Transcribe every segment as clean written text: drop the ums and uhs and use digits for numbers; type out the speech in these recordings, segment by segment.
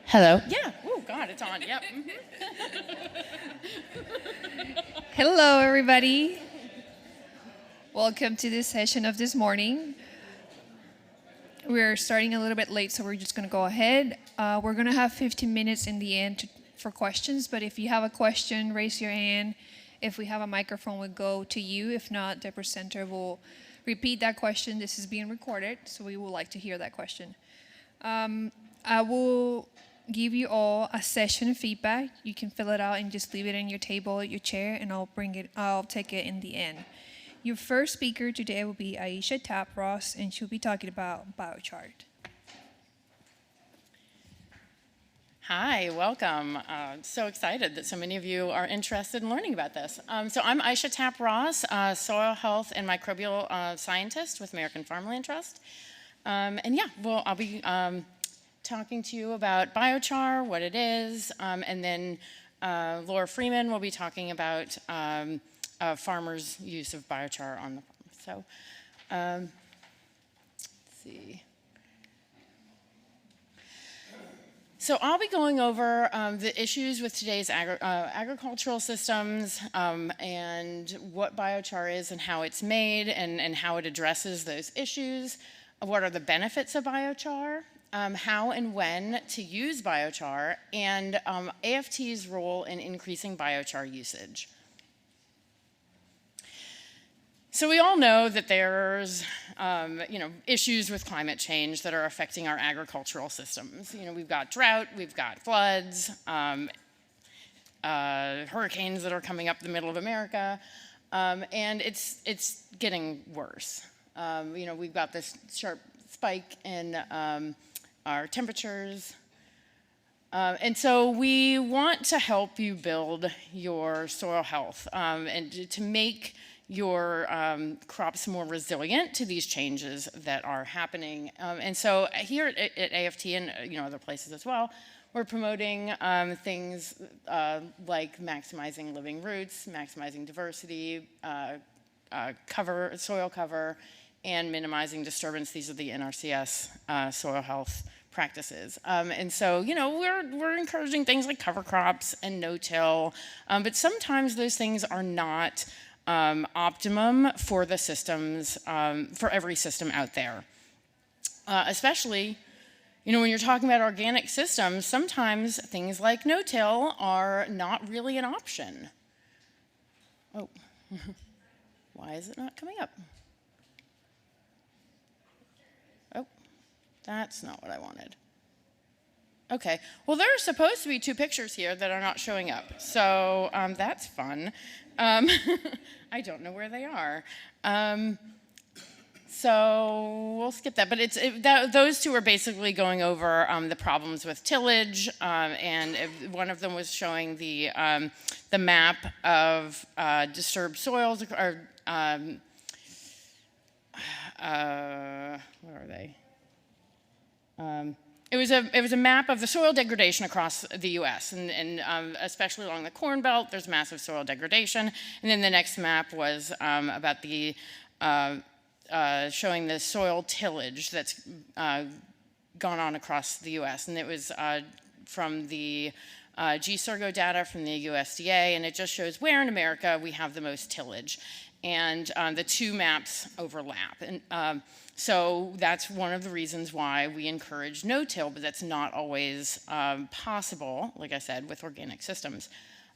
Hello. Yeah. Oh, God, it's on. Yep. Hello, everybody. Welcome to this session of this morning. We're starting a little bit late, so we're just going to go ahead. We're going to have 15 minutes in the end for questions, but if you have a question, raise your hand. If we have a microphone, we'll go to you. If not, the presenter will repeat that question. This is being recorded, so we would like to hear that question. I will give you all a session feedback. You can fill it out and just leave it in your table at your chair, and I'll take it in the end. Your first speaker today will be Aisha Tapross, and she'll be talking about Biochar. Hi, welcome. So excited that so many of you are interested in learning about this. So I'm Aisha Tapross, soil health and microbial scientist with American Farmland Trust. I'll be talking to you about biochar, what it is, and then Laura Freeman will be talking about farmers' use of biochar on the farm. So, let's see. So I'll be going over the issues with today's agricultural systems and what biochar is and how it's made and how it addresses those issues. What are the benefits of biochar? How and when to use biochar, and AFT's role in increasing biochar usage. So we all know that there's issues with climate change that are affecting our agricultural systems. We've got drought, we've got floods, hurricanes that are coming up the middle of America, and it's getting worse. We've got this sharp spike in our temperatures. And so we want to help you build your soil health and to make your crops more resilient to these changes that are happening. And so here at AFT and other places as well, we're promoting things like maximizing living roots, maximizing diversity, soil cover, and minimizing disturbance. These are the NRCS soil health practices. And so, we're encouraging things like cover crops and no-till, but sometimes those things are not optimum for the systems, for every system out there. Especially, when you're talking about organic systems, sometimes things like no-till are not really an option. Oh, why is it not coming up? That's not what I wanted. Okay, well, there are supposed to be two pictures here that are not showing up, so that's fun. I don't know where they are. So we'll skip that, but those two are basically going over the problems with tillage, and one of them was showing the map of disturbed soils, or where are they? It was a map of the soil degradation across the U.S. and especially along the Corn Belt. There's massive soil degradation, and then the next map was about the showing the soil tillage that's gone on across the U.S. and it was from the GSERGO data from the USDA, and it just shows where in America we have the most tillage, and the two maps overlap. And so that's one of the reasons why we encourage no-till, but that's not always possible, like I said, with organic systems.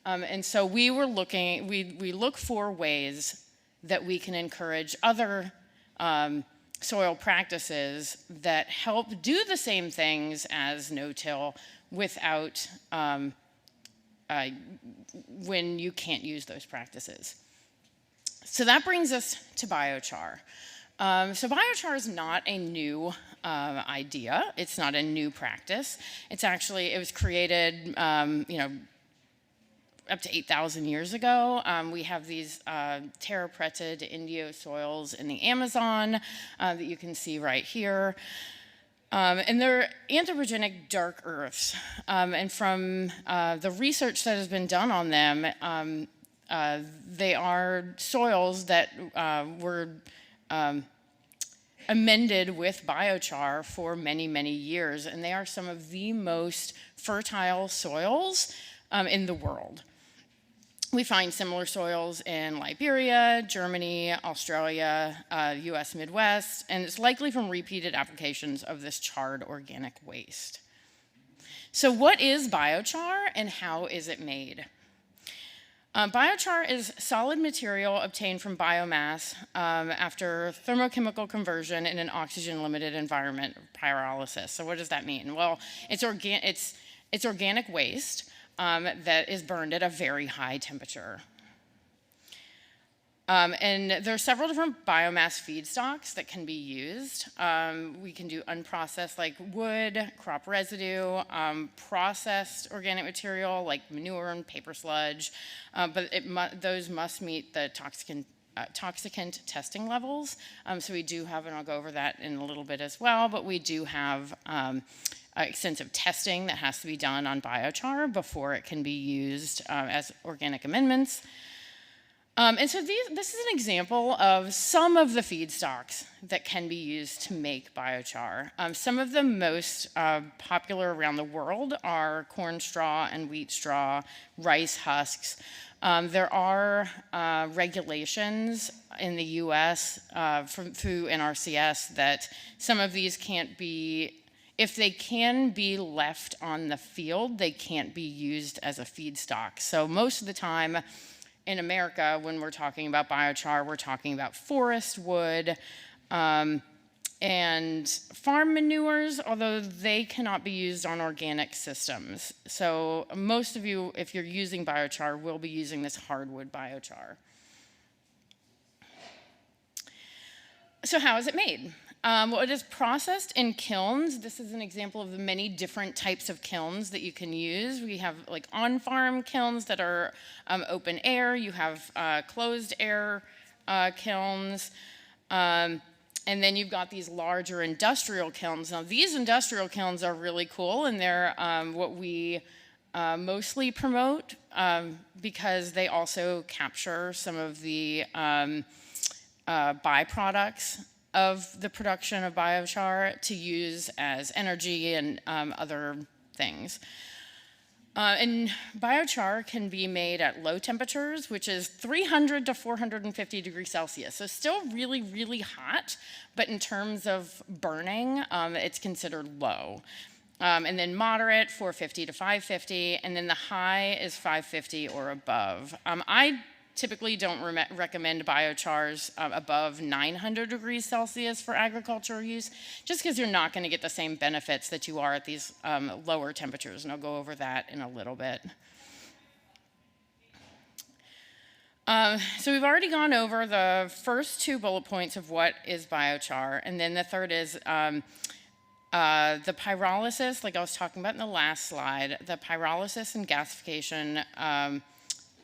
And so we look for ways that we can encourage other soil practices that help do the same things as no-till without when you can't use those practices. So that brings us to biochar. So biochar is not a new idea. It's not a new practice. It was created, up to 8,000 years ago. We have these terra preta de Indio soils in the Amazon that you can see right here. And they're anthropogenic dark earths. And from the research that has been done on them, they are soils that were amended with biochar for many, many years, and they are some of the most fertile soils in the world. We find similar soils in Liberia, Germany, Australia, US Midwest, and it's likely from repeated applications of this charred organic waste. So what is biochar and how is it made? Biochar is solid material obtained from biomass after thermochemical conversion in an oxygen-limited environment, pyrolysis. So what does that mean? Well, it's organic waste that is burned at a very high temperature. And there are several different biomass feedstocks that can be used. We can do unprocessed like wood, crop residue, processed organic material like manure and paper sludge, but those must meet the toxicant testing levels. So we do have, and I'll go over that in a little bit as well, but we do have extensive testing that has to be done on biochar before it can be used as organic amendments. And so this is an example of some of the feedstocks that can be used to make biochar. Some of the most popular around the world are corn straw and wheat straw, rice husks. There are regulations in the US through NRCS that some of these can't be, if they can be left on the field, they can't be used as a feedstock. So most of the time in America, when we're talking about biochar, we're talking about forest wood and farm manures, although they cannot be used on organic systems. So most of you, if you're using biochar, will be using this hardwood biochar. So how is it made? Well, it is processed in kilns. This is an example of the many different types of kilns that you can use. We have like on-farm kilns that are open air. You have closed air kilns. And then you've got these larger industrial kilns. Now, these industrial kilns are really cool, and they're what we mostly promote because they also capture some of the byproducts of the production of biochar to use as energy and other things. And biochar can be made at low temperatures, which is 300 to 450 degrees Celsius. So still really, really hot, but in terms of burning, it's considered low. And then moderate, 450 to 550, and then the high is 550 or above. I typically don't recommend biochars above 900 degrees Celsius for agricultural use, just because you're not going to get the same benefits that you are at these lower temperatures, and I'll go over that in a little bit. So we've already gone over the first two bullet points of what is biochar, and then the third is the pyrolysis, like I was talking about in the last slide. The pyrolysis and gasification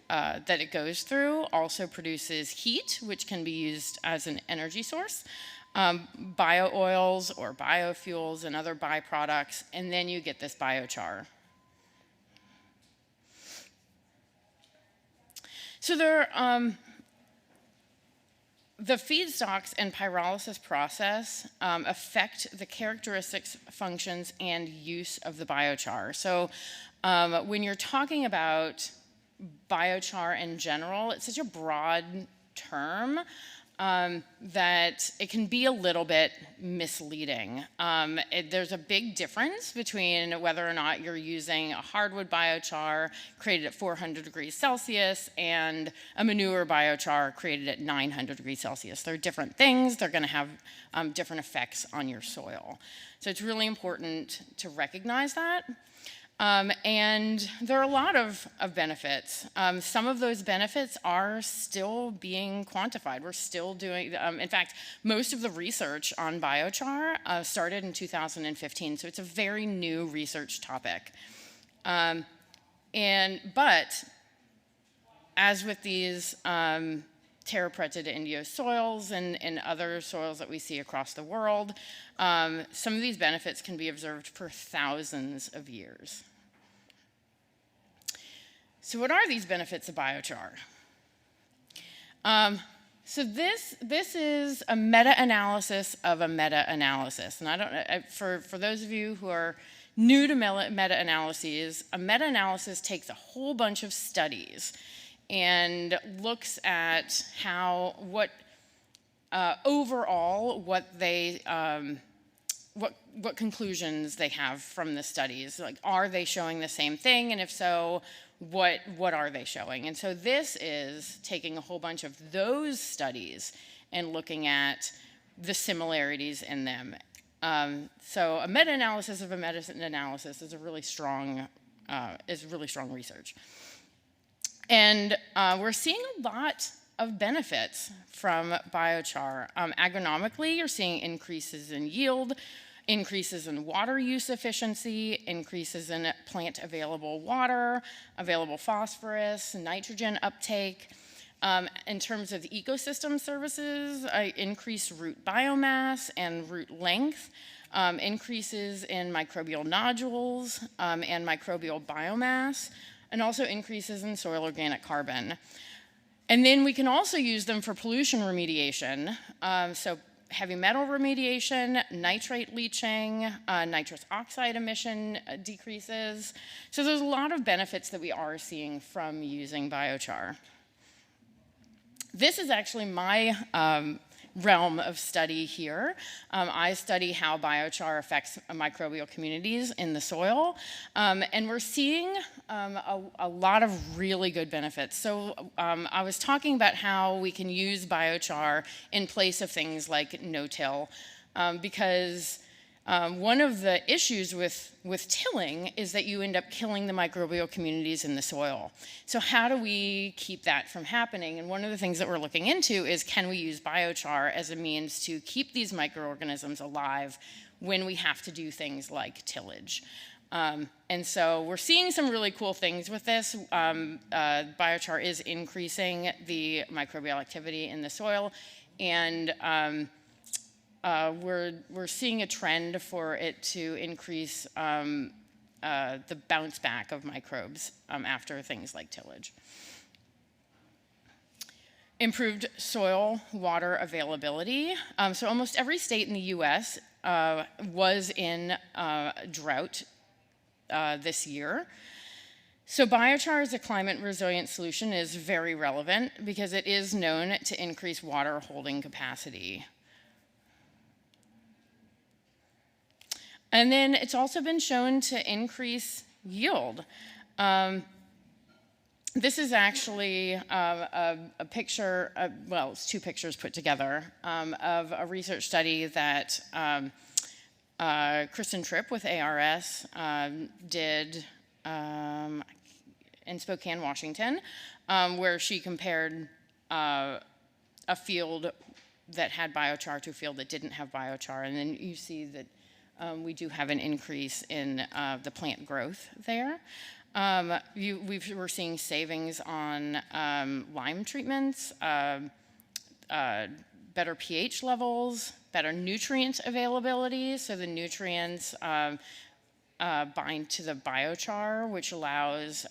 that it goes through also produces heat, which can be used as an energy source, bio-oils or biofuels and other byproducts, and then you get this biochar. So the feedstocks and pyrolysis process affect the characteristics, functions, and use of the biochar. So when you're talking about biochar in general, it's such a broad term that it can be a little bit misleading. There's a big difference between whether or not you're using a hardwood biochar created at 400 degrees Celsius and a manure biochar created at 900 degrees Celsius. They're different things. They're going to have different effects on your soil. So it's really important to recognize that. And there are a lot of benefits. Some of those benefits are still being quantified. We're still doing, in fact, most of the research on biochar started in 2015, so it's a very new research topic. But as with these terra preta de indio soils and other soils that we see across the world, some of these benefits can be observed for thousands of years. So what are these benefits of biochar? So this is a meta-analysis of a meta-analysis. And I don't, for those of you who are new to meta-analyses, a meta-analysis takes a whole bunch of studies and looks at overall what conclusions they have from the studies. Like, are they showing the same thing? And if so, what are they showing? And so this is taking a whole bunch of those studies and looking at the similarities in them. So a meta-analysis of a meta-analysis is really strong research. And we're seeing a lot of benefits from biochar. Agronomically, you're seeing increases in yield, increases in water use efficiency, increases in plant available water, available phosphorus, nitrogen uptake. In terms of the ecosystem services, increased root biomass and root length, increases in microbial nodules and microbial biomass, and also increases in soil organic carbon. And then we can also use them for pollution remediation. So heavy metal remediation, nitrate leaching, nitrous oxide emission decreases. So there's a lot of benefits that we are seeing from using biochar. This is actually my realm of study here. I study how biochar affects microbial communities in the soil, and we're seeing a lot of really good benefits. So I was talking about how we can use biochar in place of things like no-till, because one of the issues with tilling is that you end up killing the microbial communities in the soil. So how do we keep that from happening? And one of the things that we're looking into is, can we use biochar as a means to keep these microorganisms alive when we have to do things like tillage? And so we're seeing some really cool things with this. Biochar is increasing the microbial activity in the soil, and we're seeing a trend for it to increase the bounce back of microbes after things like tillage. Improved soil water availability. So almost every state in the US was in drought this year. So biochar as a climate resilient solution is very relevant because it is known to increase water holding capacity. And then it's also been shown to increase yield. This is actually a picture, well, it's two pictures put together, of a research study that Kristen Tripp with ARS did in Spokane, Washington, where she compared a field that had biochar to a field that didn't have biochar. And then you see that we do have an increase in the plant growth there. We're seeing savings on lime treatments, better pH levels, better nutrient availability. So the nutrients bind to the biochar, which allows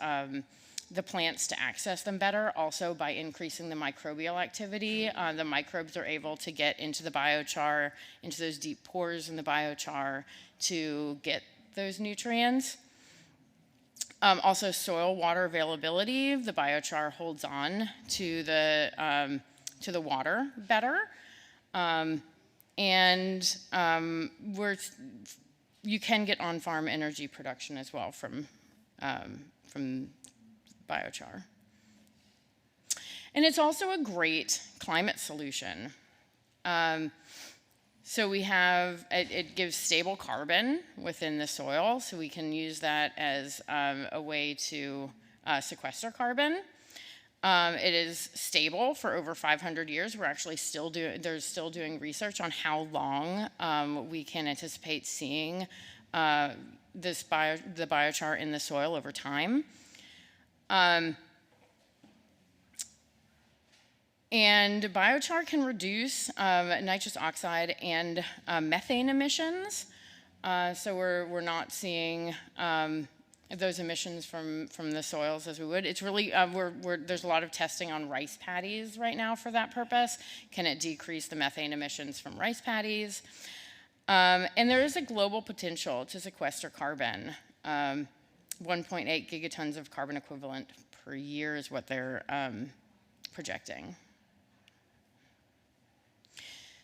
the plants to access them better. Also, by increasing the microbial activity, the microbes are able to get into the biochar, into those deep pores in the biochar to get those nutrients. Also, soil water availability. The biochar holds on to the water better, and you can get on-farm energy production as well from biochar. And it's also a great climate solution. So we have, it gives stable carbon within the soil, so we can use that as a way to sequester carbon. It is stable for over 500 years. We're actually still doing research on how long we can anticipate seeing the biochar in the soil over time. And biochar can reduce nitrous oxide and methane emissions. So we're not seeing those emissions from the soils as we would. It's really, there's a lot of testing on rice paddies right now for that purpose. Can it decrease the methane emissions from rice paddies? And there is a global potential to sequester carbon. 1.8 gigatons of carbon equivalent per year is what they're projecting.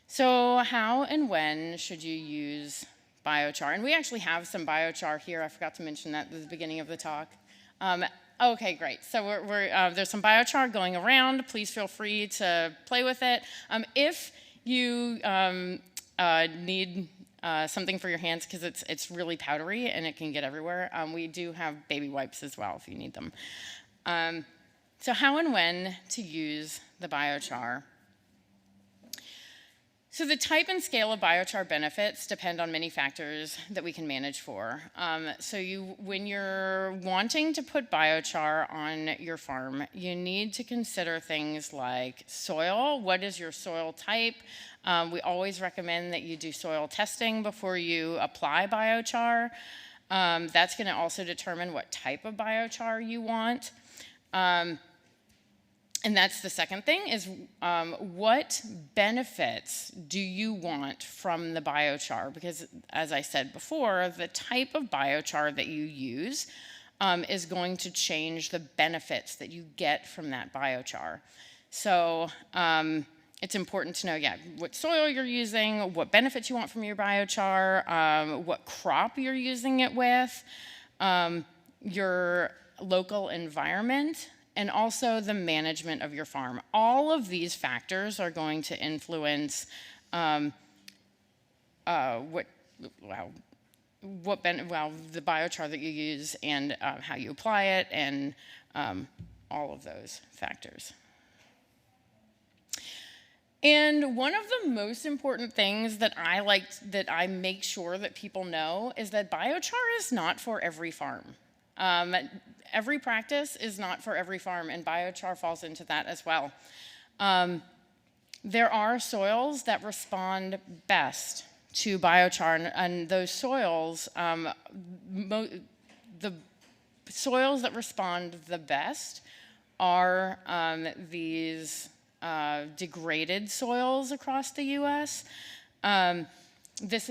So how and when should you use biochar? And we actually have some biochar here. I forgot to mention that at the beginning of the talk. Okay, great. So there's some biochar going around. Please feel free to play with it. If you need something for your hands, because it's really powdery and it can get everywhere, we do have baby wipes as well if you need them. So how and when to use the biochar? So the type and scale of biochar benefits depend on many factors that we can manage for. When you're wanting to put biochar on your farm, you need to consider things like soil. What is your soil type? We always recommend that you do soil testing before you apply biochar. That's going to also determine what type of biochar you want. And that's the second thing is what benefits do you want from the biochar? Because as I said before, the type of biochar that you use is going to change the benefits that you get from that biochar. So it's important to know, what soil you're using, what benefits you want from your biochar, what crop you're using it with, your local environment, and also the management of your farm. All of these factors are going to influence the biochar that you use and how you apply it, and all of those factors. And one of the most important things that I make sure that people know is that biochar is not for every farm. Every practice is not for every farm, and biochar falls into that as well. There are soils that respond best to biochar, and those soils, the soils that respond the best are these degraded soils across the U.S. This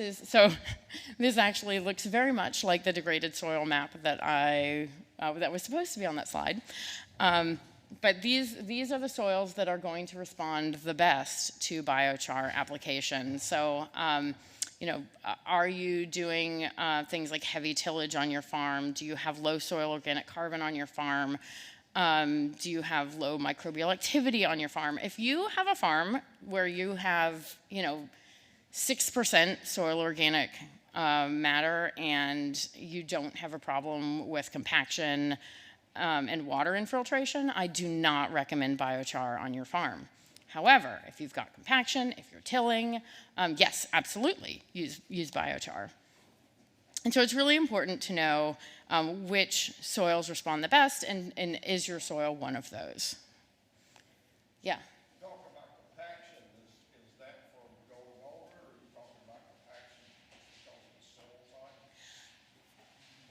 actually looks very much like the degraded soil map that that was supposed to be on that slide. But these are the soils that are going to respond the best to biochar application. So, are you doing things like heavy tillage on your farm? Do you have low soil organic carbon on your farm? Do you have low microbial activity on your farm? If you have a farm where you have, 6% soil organic matter and you don't have a problem with compaction and water infiltration, I do not recommend biochar on your farm. However, if you've got compaction, if you're tilling, yes, absolutely, use biochar. And so it's really important to know which soils respond the best, and is your soil one of those? Yeah. Talk about compaction. Is that for going over, or are you talking about compaction because of the soil type?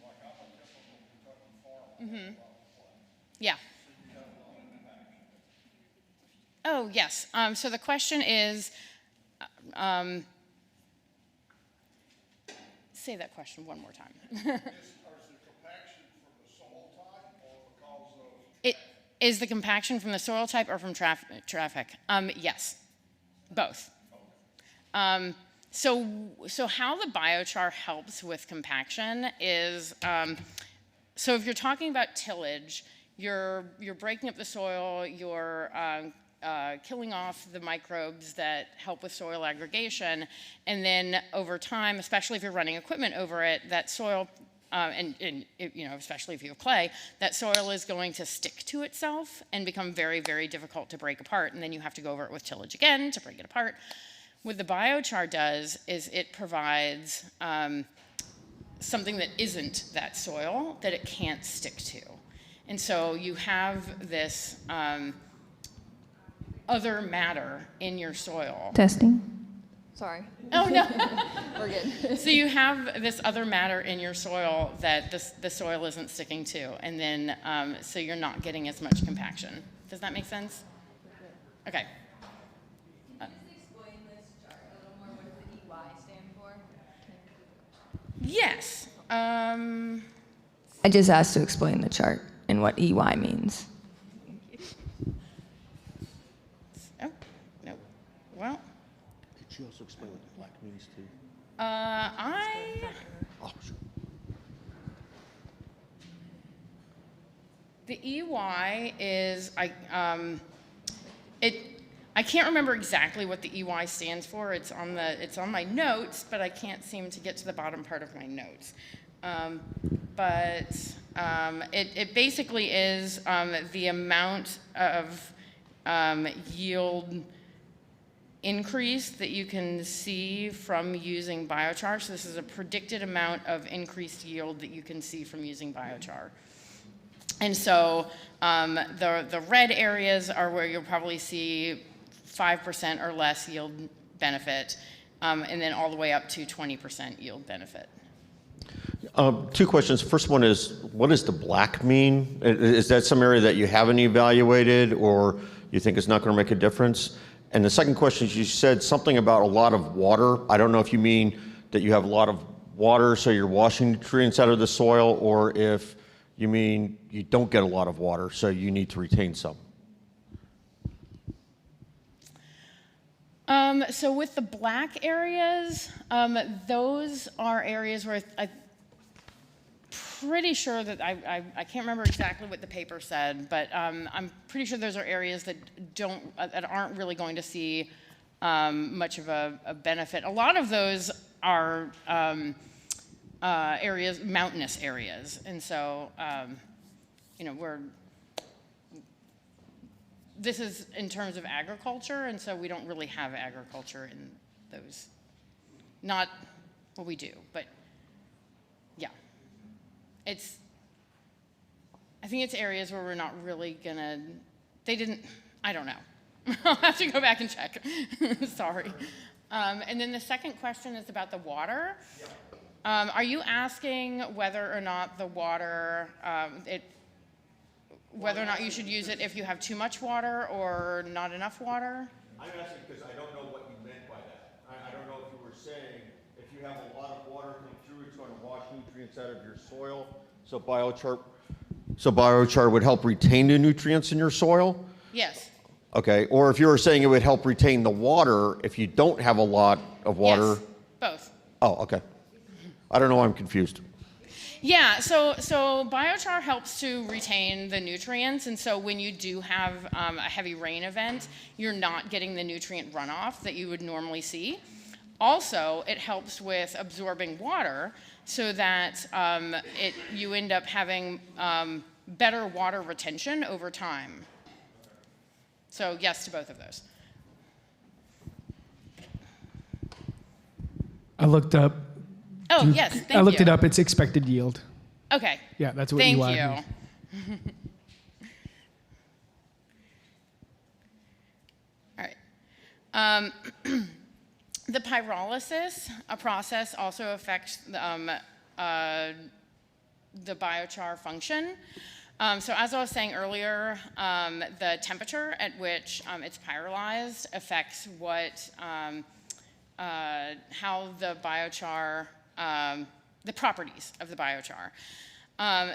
Like I'm a typical Kentucky farmer. Yeah. Oh, yes. So the question is, say that question one more time. Is the compaction from the soil type or because of... Is the compaction from the soil type or from traffic? Yes, both. So how the biochar helps with compaction is, so if you're talking about tillage, you're breaking up the soil, you're killing off the microbes that help with soil aggregation, and then over time, especially if you're running equipment over it, that soil, especially if you have clay, that soil is going to stick to itself and become very, very difficult to break apart, and then you have to go over it with tillage again to break it apart. What the biochar does is it provides something that isn't that soil that it can't stick to. And so you have this other matter in your soil. Testing. Sorry. Oh, no. We're good. So you have this other matter in your soil that the soil isn't sticking to, and then so you're not getting as much compaction. Does that make sense? Okay. Can you just explain this chart a little more? What does the EY stand for? Yes. I just asked to explain the chart and what EY means. Oh, no. Well, Could you also explain what the black means too? Oh, sure. The EY is I can't remember exactly what the EY stands for. It's on my notes, but I can't seem to get to the bottom part of my notes. It basically is the amount of yield increase that you can see from using biochar. So this is a predicted amount of increased yield that you can see from using biochar. And so the red areas are where you'll probably see 5% or less yield benefit, and then all the way up to 20% yield benefit. Two questions. First one is, what does the black mean? Is that some area that you haven't evaluated or you think is not going to make a difference? And the second question is, you said something about a lot of water. I don't know if you mean that you have a lot of water so you're washing nutrients out of the soil, or if you mean you don't get a lot of water so you need to retain some. So with the black areas, those are areas where I'm pretty sure that I can't remember exactly what the paper said, but I'm pretty sure those are areas that aren't really going to see much of a benefit. A lot of those are areas, mountainous areas, and so this is in terms of agriculture, and so we don't really have agriculture in those. Not what we do, but yeah. I think it's areas where we're not really gonna, I don't know. I'll have to go back and check. Sorry. And then the second question is about the water. Are you asking whether or not the water, whether or not you should use it if you have too much water or not enough water? I'm asking because I don't know what you meant by that. I don't know if you were saying if you have a lot of water come through, it's going to wash nutrients out of your soil. So biochar would help retain the nutrients in your soil? Yes. Okay, or if you were saying it would help retain the water if you don't have a lot of water? Yes, both. Oh, okay. I don't know why I'm confused. Yeah, so biochar helps to retain the nutrients, and so when you do have a heavy rain event, you're not getting the nutrient runoff that you would normally see. Also, it helps with absorbing water so that you end up having better water retention over time. So yes to both of those. I looked up. Oh, yes, thank you. I looked it up. It's expected yield. Okay. Yeah, that's what Thank EY you. means. All right. The pyrolysis process also affects the biochar function. So as I was saying earlier, the temperature at which it's pyrolyzed affects how the biochar, the properties of the biochar.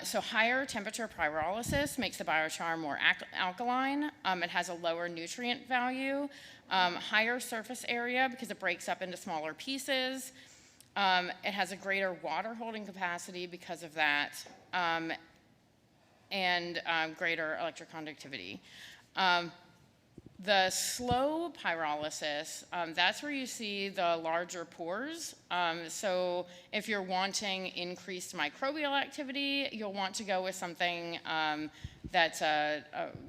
So higher temperature pyrolysis makes the biochar more alkaline. It has a lower nutrient value, higher surface area because it breaks up into smaller pieces. It has a greater water holding capacity because of that, and greater electric conductivity. The slow pyrolysis, that's where you see the larger pores. So if you're wanting increased microbial activity, you'll want to go with something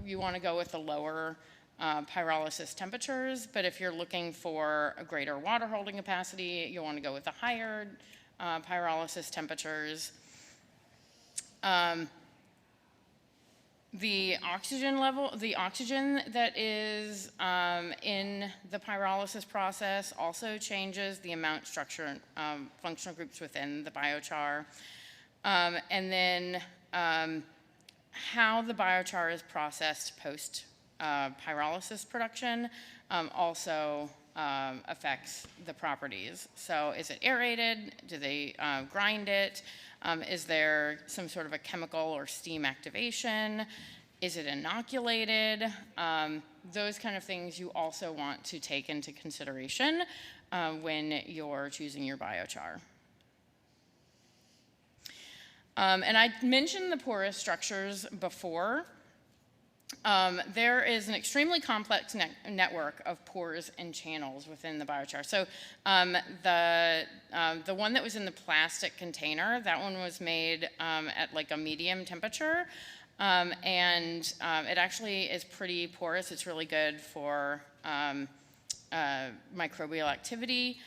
you want to go with the lower pyrolysis temperatures. But if you're looking for a greater water holding capacity, you'll want to go with the higher pyrolysis temperatures. The oxygen level, the oxygen that is in the pyrolysis process also changes the amount, structure, functional groups within the biochar. And then how the biochar is processed post pyrolysis production also affects the properties. So is it aerated? Do they grind it? Is there some sort of a chemical or steam activation? Is it inoculated? Those kind of things you also want to take into consideration when you're choosing your biochar. And I mentioned the porous structures before. There is an extremely complex network of pores and channels within the biochar. So the one that was in the plastic container, that one was made at like a medium temperature, and it actually is pretty porous. It's really good for microbial activity.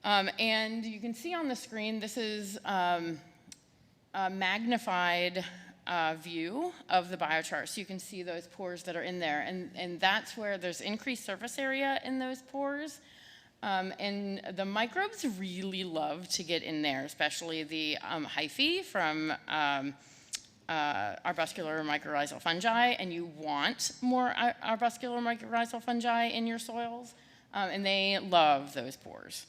And you can see on the screen, this is a magnified view of the biochar, so you can see those pores that are in there, and that's where there's increased surface area in those pores, and the microbes really love to get in there, especially the hyphae from arbuscular mycorrhizal fungi, and you want more arbuscular mycorrhizal fungi in your soils, and they love those pores.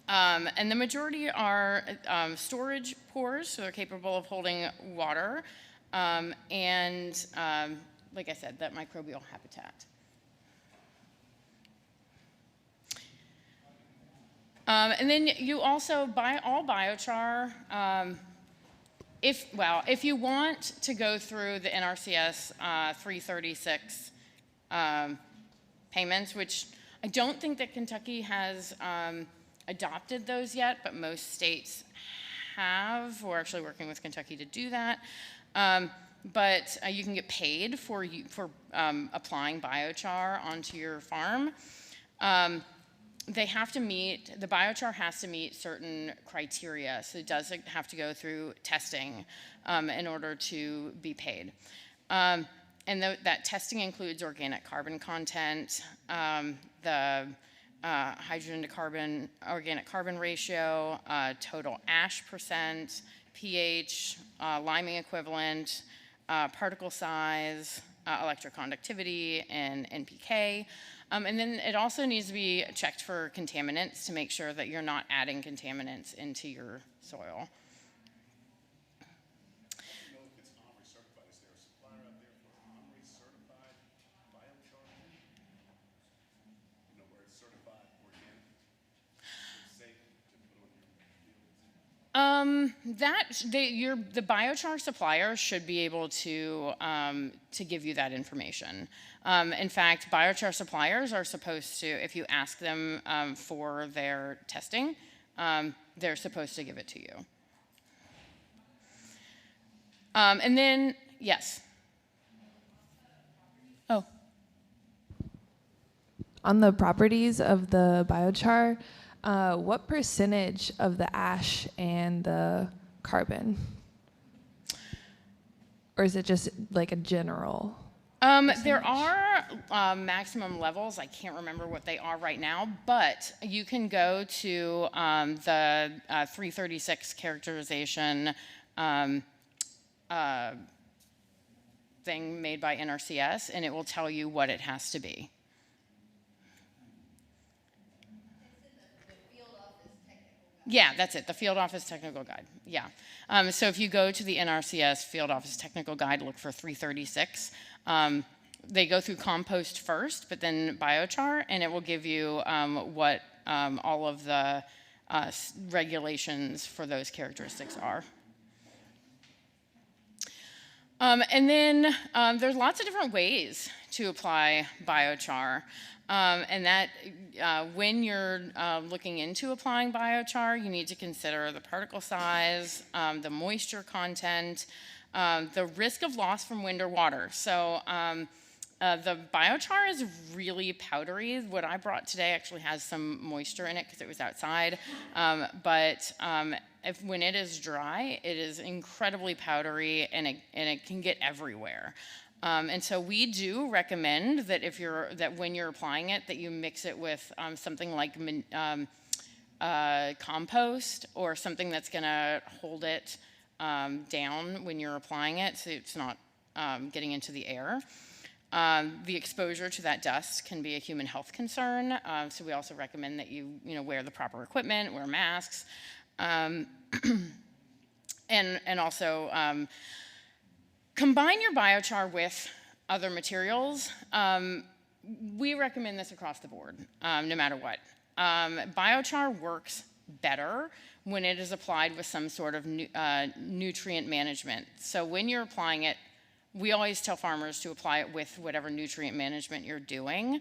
And the majority are storage pores, so they're capable of holding water, and like I said, that microbial habitat. And then you also buy all biochar. If you want to go through the NRCS 336 payments, which I don't think that Kentucky has adopted those yet, but most states have. We're actually working with Kentucky to do that. But you can get paid for applying biochar onto your farm. The biochar has to meet certain criteria, so it does have to go through testing in order to be paid. And that testing includes organic carbon content, the hydrogen to carbon, organic carbon ratio, total ash percent, pH, liming equivalent, particle size, electroconductivity, and NPK. And then it also needs to be checked for contaminants to make sure that you're not adding contaminants into your soil. The biochar supplier should be able to give you that information. In fact, biochar suppliers are supposed to, if you ask them for their testing, they're supposed to give it to you. And then, yes. Oh. On the properties of the biochar, what percentage of the ash and the carbon? Or is it just like a general? There are maximum levels. I can't remember what they are right now, but you can go to the 336 characterization thing made by NRCS, and it will tell you what it has to be. Yeah, that's it, the Field Office Technical Guide, yeah. So if you go to the NRCS Field Office Technical Guide, look for 336. They go through compost first, but then biochar, and it will give you what all of the regulations for those characteristics are. And then there's lots of different ways to apply biochar. And that when you're looking into applying biochar, you need to consider the particle size, the moisture content, the risk of loss from wind or water. So the biochar is really powdery. What I brought today actually has some moisture in it because it was outside. But when it is dry, it is incredibly powdery and it can get everywhere. And so we do recommend that when you're applying it, that you mix it with something like compost or something that's going to hold it down when you're applying it, so it's not getting into the air. The exposure to that dust can be a human health concern, so we also recommend that you wear the proper equipment, wear masks, and also combine your biochar with other materials. We recommend this across the board, no matter what. Biochar works better when it is applied with some sort of nutrient management. So when you're applying it, we always tell farmers to apply it with whatever nutrient management you're doing.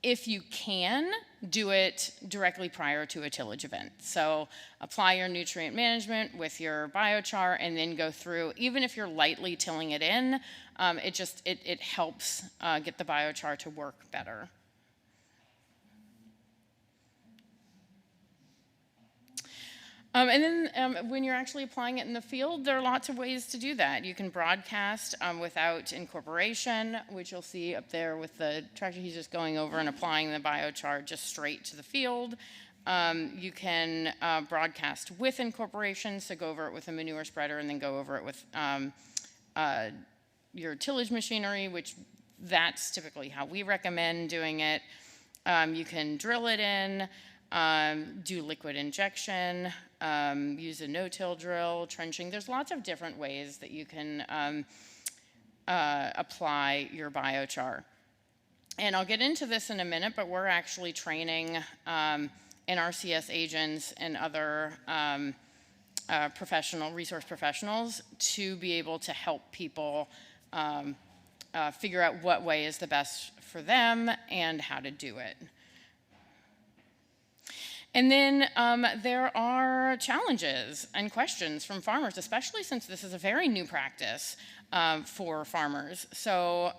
If you can, do it directly prior to a tillage event. So apply your nutrient management with your biochar and then go through, even if you're lightly tilling it in, it helps get the biochar to work better. And then when you're actually applying it in the field, there are lots of ways to do that. You can broadcast without incorporation, which you'll see up there with the tractor. He's just going over and applying the biochar just straight to the field. You can broadcast with incorporation, so go over it with a manure spreader and then go over it with your tillage machinery, which that's typically how we recommend doing it. You can drill it in, do liquid injection, use a no-till drill, trenching. There's lots of different ways that you can apply your biochar. And I'll get into this in a minute, but we're actually training NRCS agents and other resource professionals to be able to help people figure out what way is the best for them and how to do it. And then there are challenges and questions from farmers, especially since this is a very new practice for farmers. So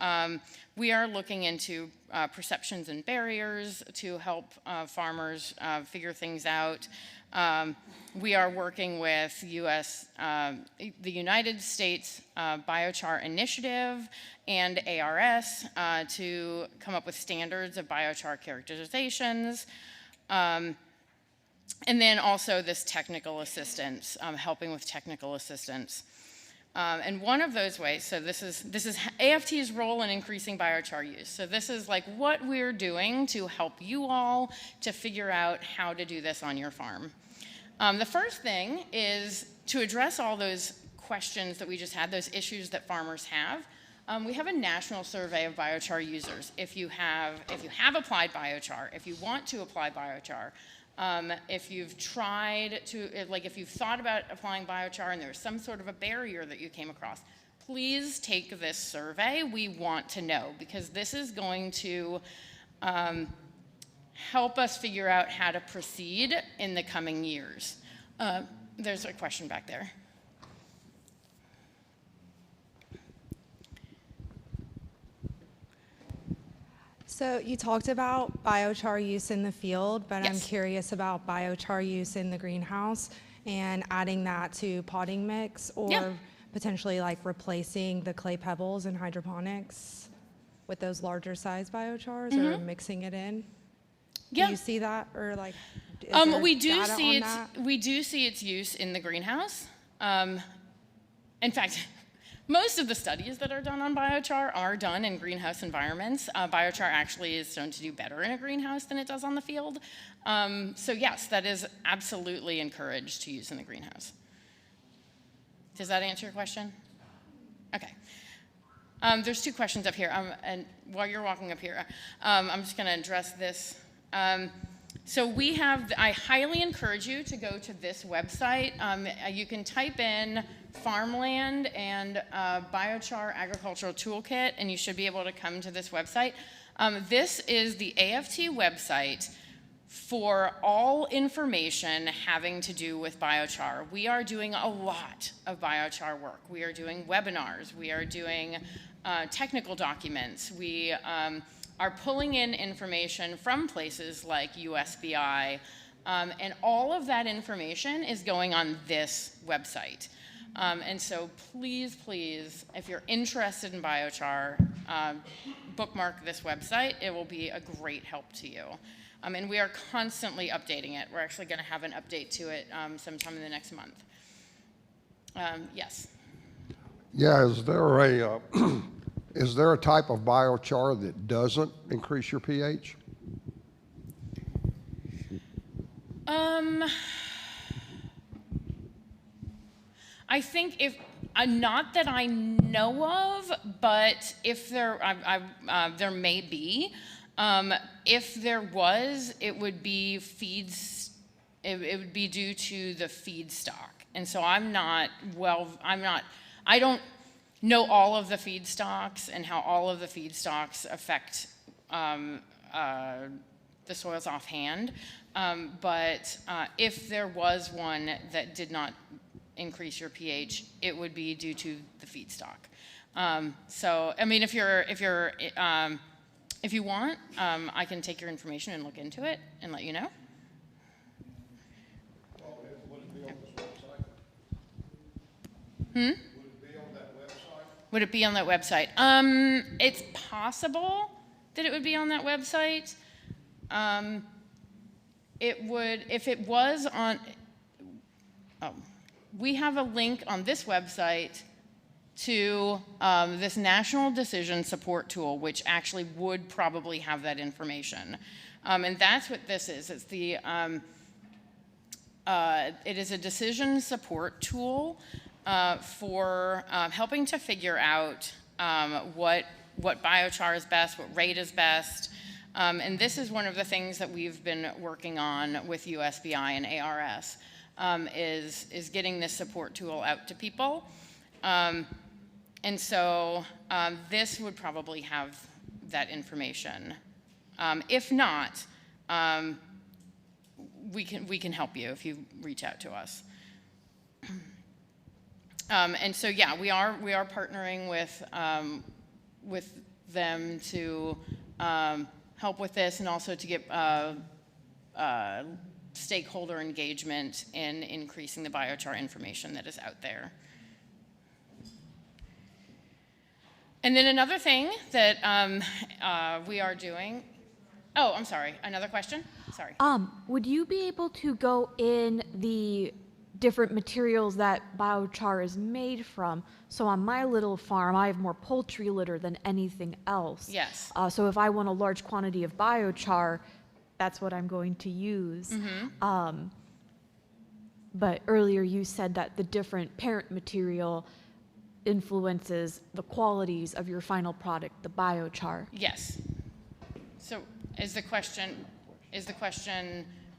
we are looking into perceptions and barriers to help farmers figure things out. We are working with the United States Biochar Initiative and ARS to come up with standards of biochar characterizations. And then also this technical assistance, helping with technical assistance. And one of those ways, so this is AFT's role in increasing biochar use. So this is like what we're doing to help you all to figure out how to do this on your farm. The first thing is to address all those questions that we just had, those issues that farmers have. We have a national survey of biochar users. If you have applied biochar, if you want to apply biochar, if you've tried to, if you've thought about applying biochar and there's some sort of a barrier that you came across, please take this survey. We want to know, because this is going to help us figure out how to proceed in the coming years. There's a question back there. So you talked about biochar use in the field, but Yes. I'm curious about biochar use in the greenhouse and adding that to potting mix, or Yeah. potentially like replacing the clay pebbles in hydroponics with those larger size biochars, or mixing it in. Yeah. Do you see that, or like? Is there We do data see on that? we do see its use in the greenhouse. In fact, most of the studies that are done on biochar are done in greenhouse environments. Biochar actually is shown to do better in a greenhouse than it does on the field. So yes, that is absolutely encouraged to use in the greenhouse. Does that answer your question? Okay. There's two questions up here, and while you're walking up here, I'm just going to address this. So I highly encourage you to go to this website. You can type in farmland and biochar agricultural toolkit, and you should be able to come to this website. This is the AFT website for all information having to do with biochar. We are doing a lot of biochar work. We are doing webinars. We are doing technical documents. We are pulling in information from places like USBI, And all of that information is going on this website. And so please, please, if you're interested in biochar, bookmark this website. It will be a great help to you. And we are constantly updating it. We're actually going to have an update to it sometime in the next month. Yes. Yeah, is there a, is there a type of biochar that doesn't increase your pH? I think if, not that I know of, but if there, there may be. If there was, it would be it would be due to the feedstock. And so I don't know all of the feedstocks and how all of the feedstocks affect the soils offhand. But if there was one that did not increase your pH, it would be due to the feedstock. So, I mean, if you want, I can take your information and look into it and let you know. Well, would it be on this website? Hmm? Would it be on that website? Would it be on that website? It's possible that it would be on that website. It would, if it was on, we have a link on this website to this national decision support tool, which actually would probably have that information. And that's what this is. It's the, it is a decision support tool for helping to figure out what biochar is best, what rate is best. And this is one of the things that we've been working on with USBI and ARS, is getting this support tool out to people. And so this would probably have that information. If not, we can help you if you reach out to us. And so yeah, we are partnering with them to help with this, and also to get stakeholder engagement in increasing the biochar information that is out there. And then another thing that we are doing, oh, I'm sorry, another question? Sorry. Would you be able to go in the different materials that biochar is made from? So on my little farm, I have more poultry litter than anything else. Yes. So if I want a large quantity of biochar, that's what I'm going to use. Mm-hmm. But earlier you said that the different parent material influences the qualities of your final product, the biochar. Yes. So is the question,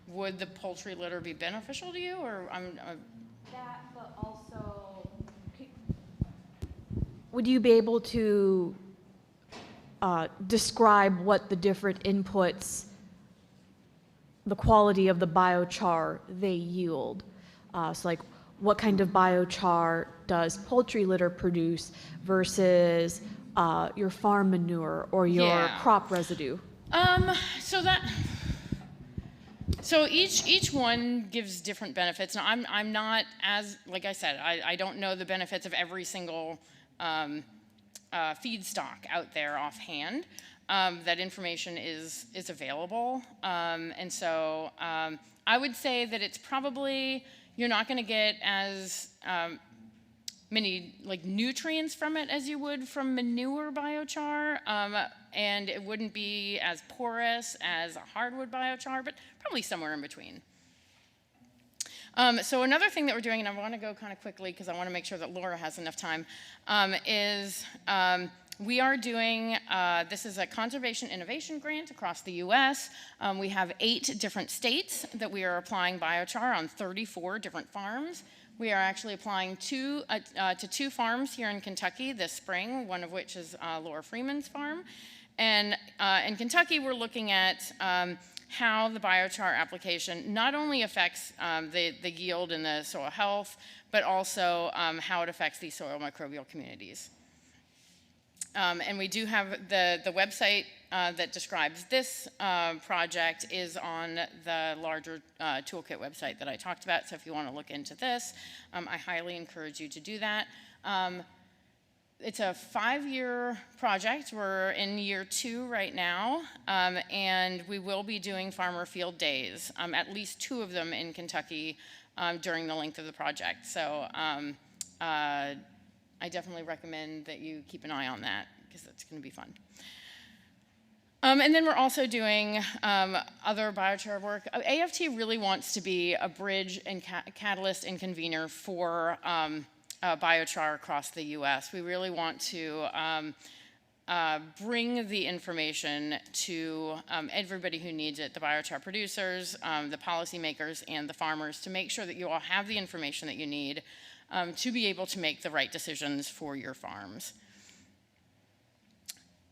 would the poultry litter be beneficial to you, or That, but also, would you be able to describe what the different inputs, the quality of the biochar they yield? So like, what kind of biochar does poultry litter produce versus your farm manure or your crop residue? So each one gives different benefits. Now I'm not, as like I said, I don't know the benefits of every single feedstock out there offhand. That information is available, and so I would say that it's probably, you're not going to get as many like nutrients from it as you would from manure biochar, and it wouldn't be as porous as a hardwood biochar, but probably somewhere in between. So another thing that we're doing, and I want to go kind of quickly because I want to make sure that Laura has enough time, is we are doing, this is a conservation innovation grant across the U.S. We have 8 different states that we are applying biochar on 34 different farms. We are actually applying to 2 farms here in Kentucky this spring, one of which is Laura Freeman's farm. And in Kentucky, we're looking at how the biochar application not only affects the yield and the soil health, but also how it affects these soil microbial communities. And we do have the website that describes this project is on the larger toolkit website that I talked about. So if you want to look into this, I highly encourage you to do that. It's a 5-year project. We're in year 2 right now, and we will be doing farmer field days, at least 2 of them in Kentucky during the length of the project. So I definitely recommend that you keep an eye on that because that's going to be fun. And then we're also doing other biochar work. AFT really wants to be a bridge and catalyst and convener for biochar across the U.S. We really want to bring the information to everybody who needs it, the biochar producers, the policymakers, and the farmers, to make sure that you all have the information that you need to be able to make the right decisions for your farms.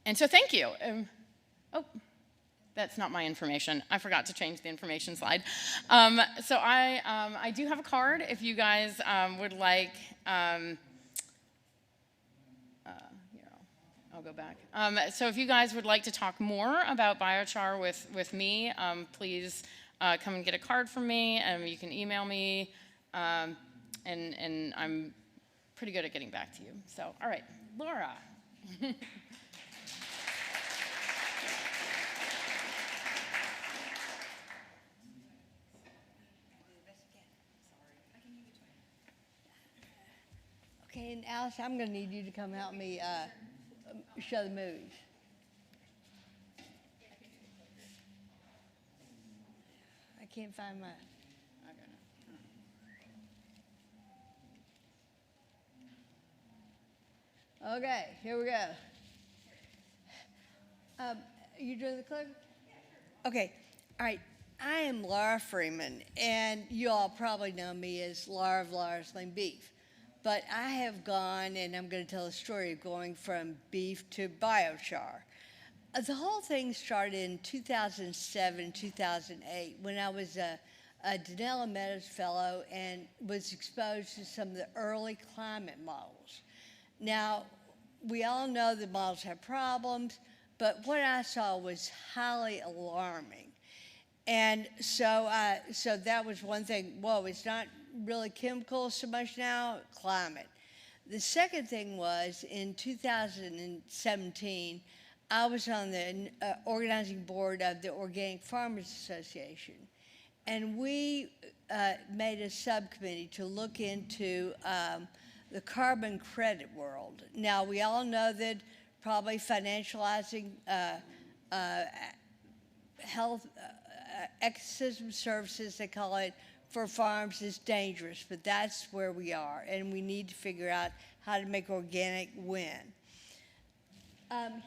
And so thank you. Oh, that's not my information. I forgot to change the information slide. So I do have a card if you guys would like. Here, I'll go back. So if you guys would like to talk more about biochar with me, please come and get a card from me. You can email me, and I'm pretty good at getting back to you. So, all right, Laura. Okay, and Alice, I'm going to need you to come help me show the movies. I can't find mine. Okay, here we go. You doing the clip? Okay, all right. I am Laura Freeman, and you all probably know me as Laura of Laura's Lane Beef. But I have gone, and I'm going to tell a story of going from beef to biochar. The whole thing started in 2007, 2008, when I was a Danella Meadows Fellow and was exposed to some of the early climate models. Now, we all know the models have problems, but what I saw was highly alarming. And so that was one thing. Whoa, it's not really chemicals so much now, climate. The second thing was in 2017, I was on the organizing board of the Organic Farmers Association, and we made a subcommittee to look into the carbon credit world. Now, we all know that probably financializing health ecosystem services, they call it, for farms is dangerous, but that's where we are, and we need to figure out how to make organic win.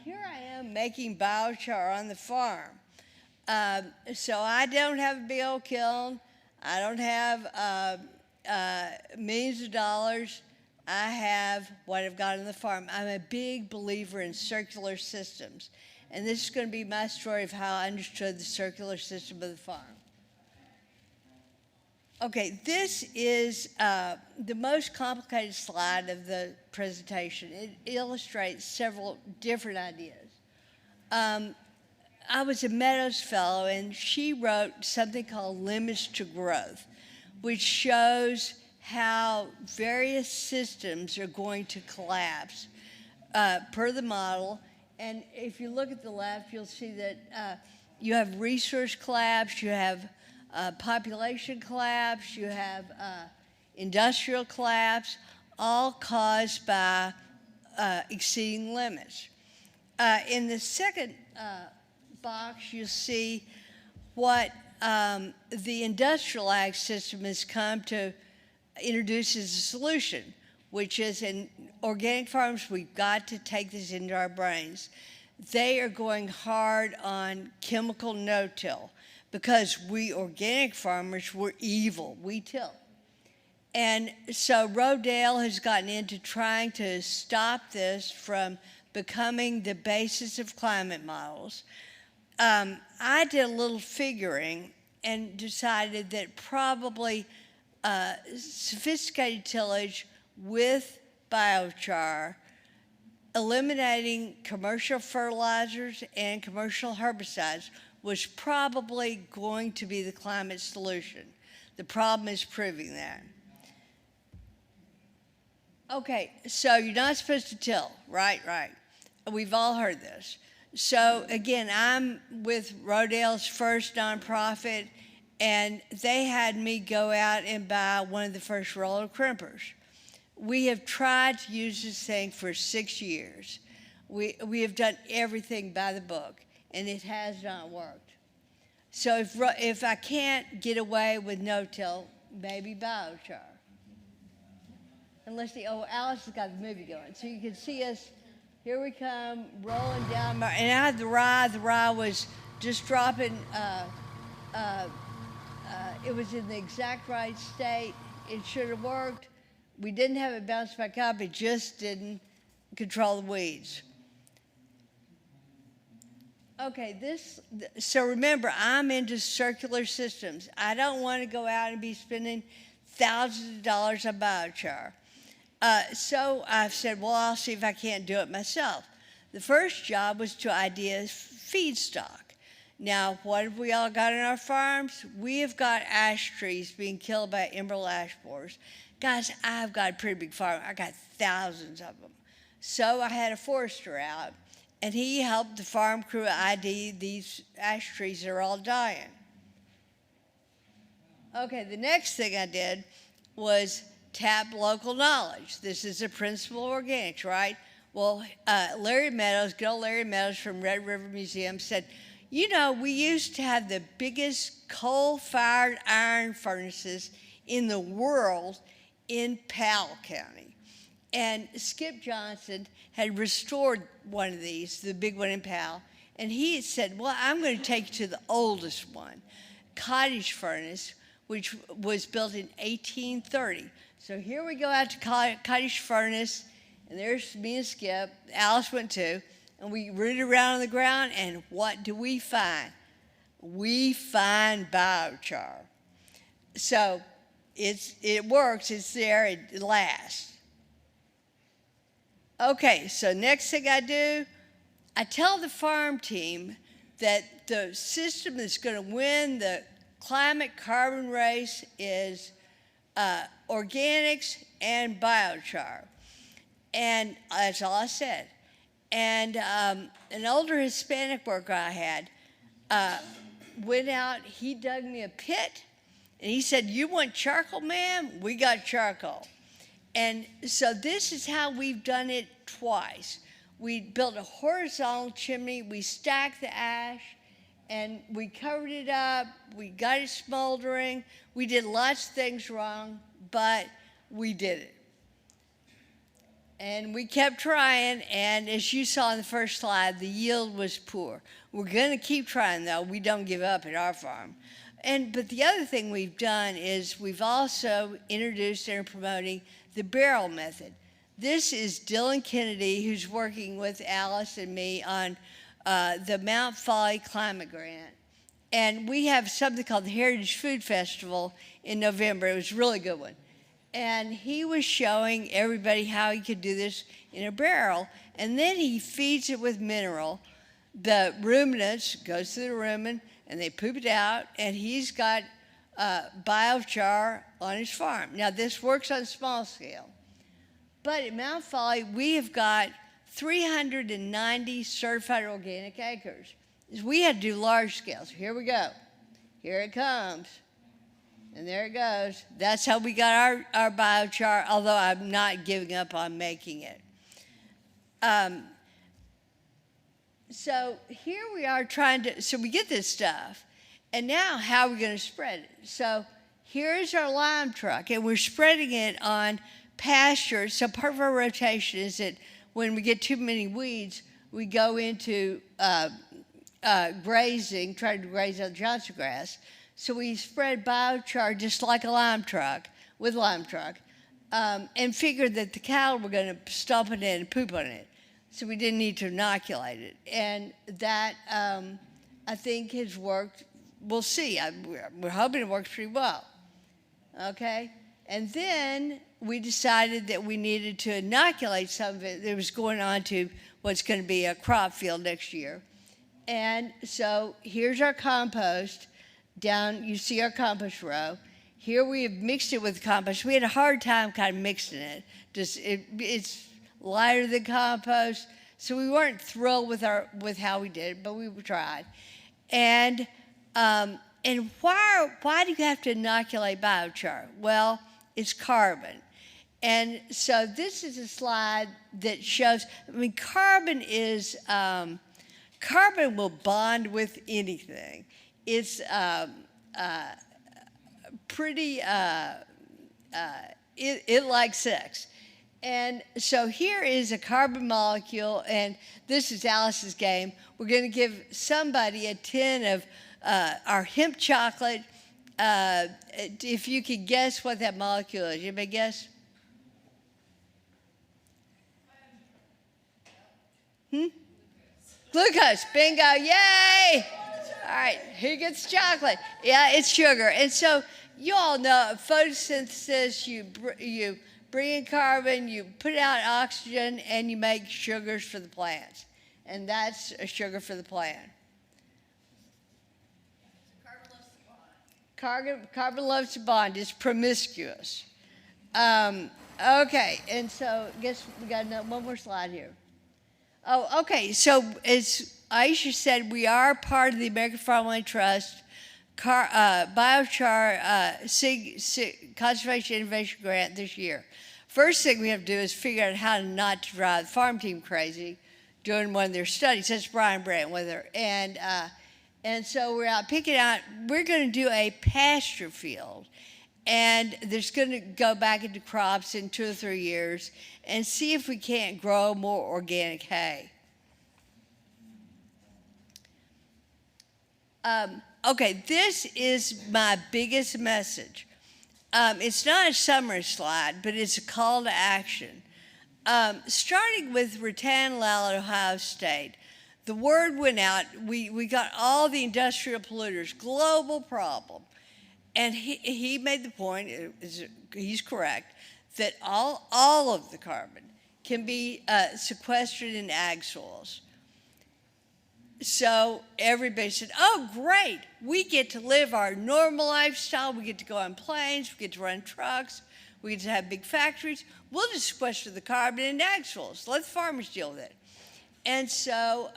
Here I am making biochar on the farm. So I don't have a big old kiln. I don't have millions of dollars. I have what I've got on the farm. I'm a big believer in circular systems, and this is going to be my story of how I understood the circular system of the farm. Okay, this is the most complicated slide of the presentation. It illustrates several different ideas. I was a Meadows Fellow, and she wrote something called Limits to Growth, which shows how various systems are going to collapse per the model. And if you look at the left, you'll see that you have resource collapse, you have population collapse, you have industrial collapse, all caused by exceeding limits. In the second box, you'll see what the industrial ag system has come to introduce as a solution, which is in organic farms, we've got to take this into our brains. They are going hard on chemical no-till, because we organic farmers, we're evil, we till. And so Rodale has gotten into trying to stop this from becoming the basis of climate models. I did a little figuring and decided that probably sophisticated tillage with biochar eliminating commercial fertilizers and commercial herbicides was probably going to be the climate solution. The problem is proving that. Okay, so you're not supposed to till, right? Right. We've all heard this. So again, I'm with Rodale's first nonprofit, and they had me go out and buy one of the first roller crimpers. We have tried to use this thing for 6 years. We have done everything by the book, and it has not worked. So if I can't get away with no-till, maybe biochar. Unless Alice has got the movie going. So you can see us, here we come, rolling down. And I had the rye. The rye was just dropping. It was in the exact right state. It should have worked. We didn't have it bounce back up. It just didn't control the weeds. Okay, so remember, I'm into circular systems. I don't want to go out and be spending thousands of dollars on biochar. So I've said, well, I'll see if I can't do it myself. The first job was to idea feedstock. Now, what have we all got in our farms? We have got ash trees being killed by emerald ash borers. Guys, I've got a pretty big farm. I got thousands of them. So I had a forester out, and he helped the farm crew ID these ash trees that are all dying. Okay, the next thing I did was tap local knowledge. This is the principle of organics, right? Well, Larry Meadows, good old Larry Meadows from Red River Museum said, you know, we used to have the biggest coal-fired iron furnaces in the world in Powell County. And Skip Johnson had restored one of these, the big one in Powell, and he had said, well, I'm going to take you to the oldest one, cottage furnace, which was built in 1830. So here we go out to cottage furnace, and there's me and Skip. Alice went too, and we rooted around on the ground, and what do we find? We find biochar. So it works, it's there, it lasts. Okay, so next thing I do, I tell the farm team that the system that's going to win the climate carbon race is organics and biochar. And that's all I said. And an older Hispanic worker I had went out, he dug me a pit, and he said, you want charcoal, ma'am? We got charcoal. And so this is how we've done it twice. We built a horizontal chimney, we stacked the ash, and we covered it up, we got it smoldering. We did lots of things wrong, but we did it. And we kept trying, and as you saw in the first slide, the yield was poor. We're going to keep trying, though. We don't give up at our farm. But the other thing we've done is we've also introduced and are promoting the barrel method. This is Dylan Kennedy, who's working with Alice and me on the Mount Folly Climate Grant. And we have something called the Heritage Food Festival in November. It was a really good one. And he was showing everybody how he could do this in a barrel. And then he feeds it with mineral. The ruminants goes to the rumen, and they poop it out. And he's got biochar on his farm. Now, this works on a small scale. But at Mount Folly, we have got 390 certified organic acres. We had to do large scales. Here we go. Here it comes. And there it goes. That's how we got our biochar, although I'm not giving up on making it. So here we are trying to, so we get this stuff, and now how are we going to spread it? So here's our lime truck, and we're spreading it on pasture. So part of our rotation is that when we get too many weeds, we go into grazing, trying to graze on Johnson grass. So we spread biochar just like a lime truck, with lime truck, and figured that the cattle were going to stomp it in and poop on it. So we didn't need to inoculate it. And that, I think, has worked. We'll see. We're hoping it works pretty well. Okay? And then we decided that we needed to inoculate some of it that was going on to what's going to be a crop field next year. And so here's our compost. Down, you see our compost row. Here we have mixed it with compost. We had a hard time kind of mixing it. It's lighter than compost, so we weren't thrilled with how we did it, but we tried. And why do you have to inoculate biochar? Well, it's carbon. And so this is a slide that shows, carbon will bond with anything. It's pretty, it likes sex. And so here is a carbon molecule, and this is Alice's game. We're going to give somebody a tin of our hemp chocolate. If you could guess what that molecule is. Anybody guess? Glucose. Bingo. Yay! All right, who gets chocolate? Yeah, it's sugar. And so you all know photosynthesis, you bring in carbon, you put out oxygen, and you make sugars for the plants. And that's a sugar for the plant. Carbon loves to bond. It's promiscuous. Okay, and so I guess we got one more slide here. Oh, okay, so as Aisha said, we are part of the American Farmland Trust Biochar Conservation Innovation Grant this year. First thing we have to do is figure out how not to drive the farm team crazy doing one of their studies. That's Brian Brandt with her. And so we're out picking out, we're going to do a pasture field. And there's going to go back into crops in 2 or 3 years and see if we can't grow more organic hay. Okay, this is my biggest message. It's not a summary slide, but it's a call to action. Starting with Rattan Lal at Ohio State, the word went out, we got all the industrial polluters, global problem. And he made the point, he's correct, that all of the carbon can be sequestered in ag soils. So everybody said, oh, great, we get to live our normal lifestyle, we get to go on planes, we get to run trucks, we get to have big factories, we'll just sequester the carbon in ag soils. Let the farmers deal with it. And so,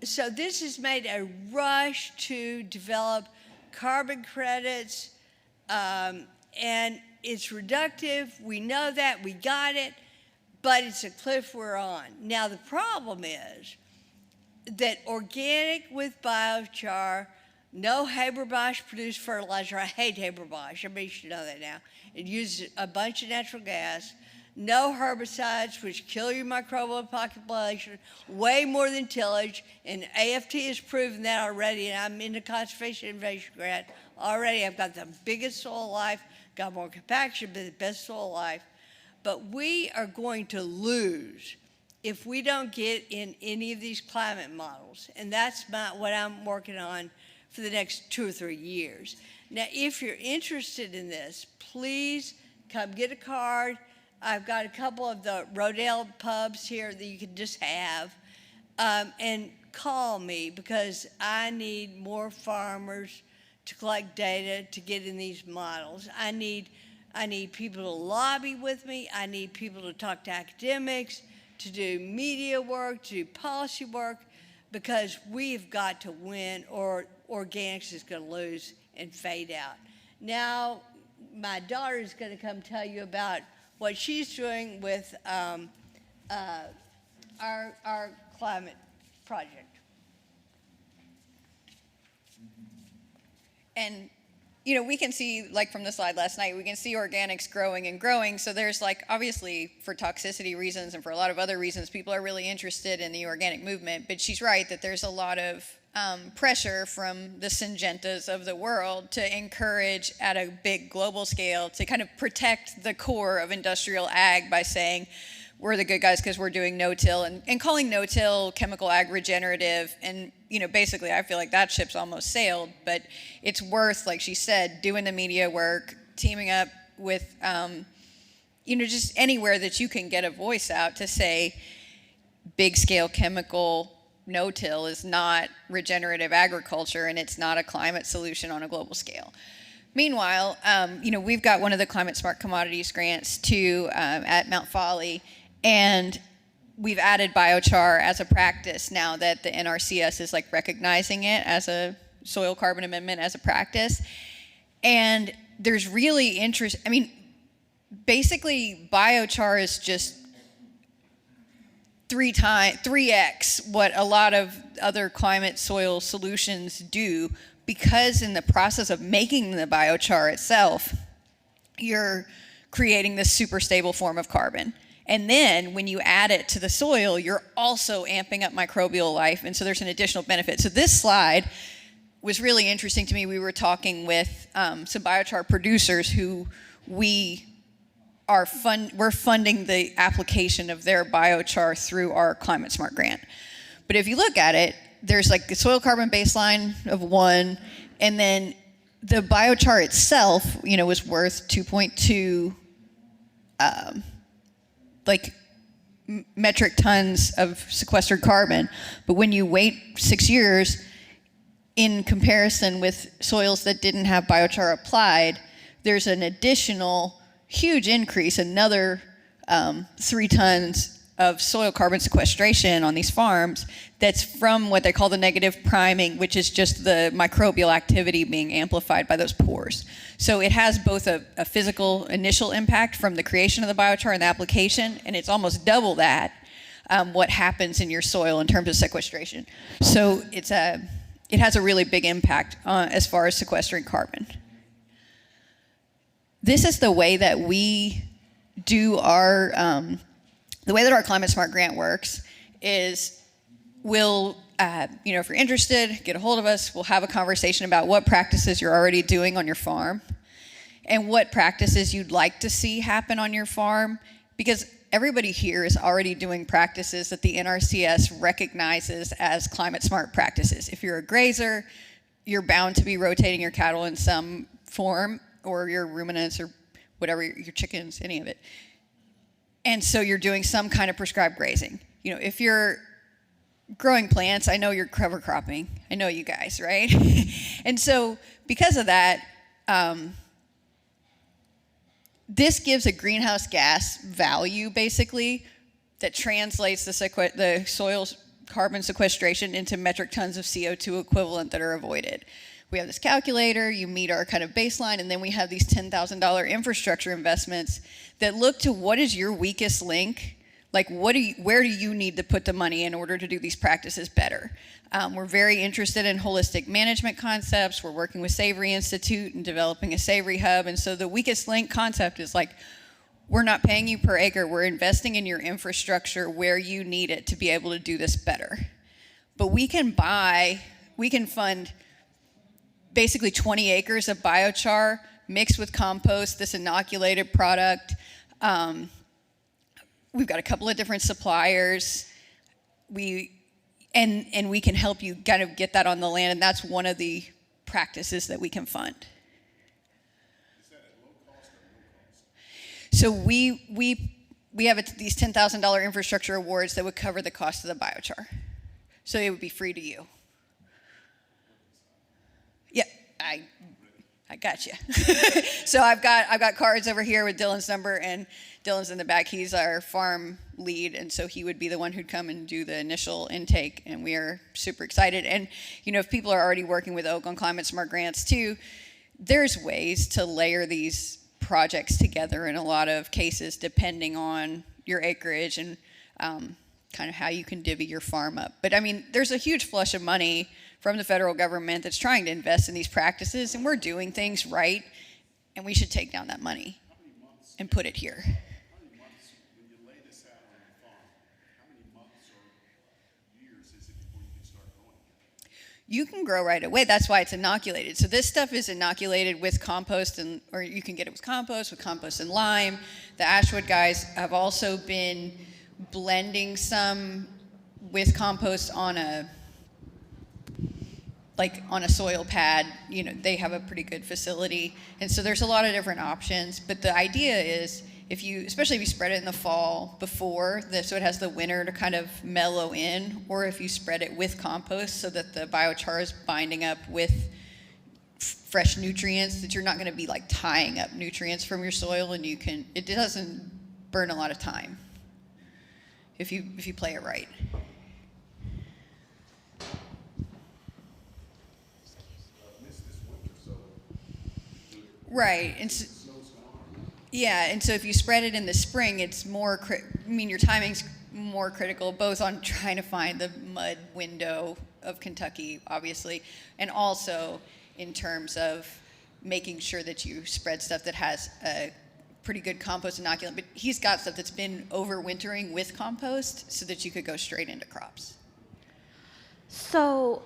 so this has made a rush to develop carbon credits, and it's reductive. We know that, we got it, but it's a cliff we're on. Now, the problem is that organic with biochar, no Haber-Bosch produced fertilizer. I hate Haber-Bosch. Everybody should know that now. It uses a bunch of natural gas. No herbicides, which kill your microbial population, way more than tillage. And AFT has proven that already. And I'm in the Conservation Innovation Grant already. I've got the biggest soil life, got more compaction, but the best soil life. But we are going to lose if we don't get in any of these climate models. And that's what I'm working on for the next 2 or 3 years. Now, if you're interested in this, please come get a card. I've got a couple of the Rodale pubs here that you can just have, and call me because I need more farmers to collect data to get in these models. I need people to lobby with me. I need people to talk to academics, to do media work, to do policy work, because we've got to win or organics is going to lose and fade out. Now, my daughter is going to come tell you about what she's doing with our climate project. And, you know, we can see, like from the slide last night, we can see organics growing and growing. So there's like, obviously for toxicity reasons and for a lot of other reasons, people are really interested in the organic movement. But she's right that there's a lot of pressure from the Syngentas of the world to encourage at a big global scale to kind of protect the core of industrial ag by saying we're the good guys because we're doing no-till and calling no-till chemical ag regenerative. And, you know, basically I feel like that ship's almost sailed, but it's worth, like she said, doing the media work, teaming up with, just anywhere that you can get a voice out to say big scale chemical no-till is not regenerative agriculture and it's not a climate solution on a global scale. Meanwhile, we've got one of the Climate Smart Commodities grants too at Mount Folly, and we've added biochar as a practice now that the NRCS is like recognizing it as a soil carbon amendment as a practice. And there's really interest. I mean, basically biochar is just 3x what a lot of other climate soil solutions do, because in the process of making the biochar itself, you're creating this super stable form of carbon. And then when you add it to the soil, you're also amping up microbial life. And so there's an additional benefit. So this slide was really interesting to me. We were talking with some biochar producers who we're funding the application of their biochar through our Climate Smart grant. But if you look at it, there's like a soil carbon baseline of 1, and then the biochar itself, was worth 2.2 metric tons of sequestered carbon. But when you wait 6 years, in comparison with soils that didn't have biochar applied, there's an additional huge increase, another 3 tons of soil carbon sequestration on these farms that's from what they call the negative priming, which is just the microbial activity being amplified by those pores. So it has both a physical initial impact from the creation of the biochar and the application, and it's almost double that what happens in your soil in terms of sequestration. So it has a really big impact as far as sequestering carbon. This is the way that we do our the way that our Climate Smart grant works is we'll, if you're interested, get a hold of us. We'll have a conversation about what practices you're already doing on your farm and what practices you'd like to see happen on your farm, because everybody here is already doing practices that the NRCS recognizes as climate smart practices. If you're a grazer, you're bound to be rotating your cattle in some form, or your ruminants or whatever, your chickens, any of it. And so you're doing some kind of prescribed grazing. If you're growing plants, I know you're cover cropping. I know you guys, right? And so because of that, this gives a greenhouse gas value, basically, that translates the soil's carbon sequestration into metric tons of CO2 equivalent that are avoided. We have this calculator, you meet our kind of baseline, and then we have these $10,000 infrastructure investments that look to what is your weakest link, like where do you need to put the money in order to do these practices better. We're very interested in holistic management concepts. We're working with Savory Institute and developing a Savory Hub, and so the weakest link concept is like, we're not paying you per acre, we're investing in your infrastructure where you need it to be able to do this better. But we can fund basically 20 acres of biochar mixed with compost, this inoculated product. We've got a couple of different suppliers. And we can help you kind of get that on the land, and that's one of the practices that we can fund. Is that at low cost or no cost? So we have these $10,000 infrastructure awards that would cover the cost of the biochar. So it would be free to you. Yeah, I got you. So I've got cards over here with Dylan's number, and Dylan's in the back. He's our farm lead, and so he would be the one who'd come and do the initial intake, and we are super excited. And if people are already working with Oak on Climate Smart grants too, there's ways to layer these projects together in a lot of cases depending on your acreage and kind of how you can divvy your farm up. But I mean, there's a huge flush of money from the federal government that's trying to invest in these practices, and we're doing things right, and we should take down that money and put it here. How many months, when you lay this out on the farm, how many months or years is it before you can start growing it? You can grow right away. That's why it's inoculated. So this stuff is inoculated with compost, or you can get it with compost and lime. The Ashwood guys have also been blending some with compost on like on a soil pad, they have a pretty good facility. And so there's a lot of different options. But the idea is especially if you spread it in the fall so it has the winter to kind of mellow in, or if you spread it with compost so that the biochar is binding up with fresh nutrients, that you're not going to be like tying up nutrients from your soil, and it doesn't burn a lot of time if you play it right. Right, and so, and so if you spread it in the spring, it's more. Your timing's more critical, both on trying to find the mud window of Kentucky, obviously, and also in terms of making sure that you spread stuff that has a pretty good compost inoculant. But he's got stuff that's been overwintering with compost, so that you could go straight into crops. So,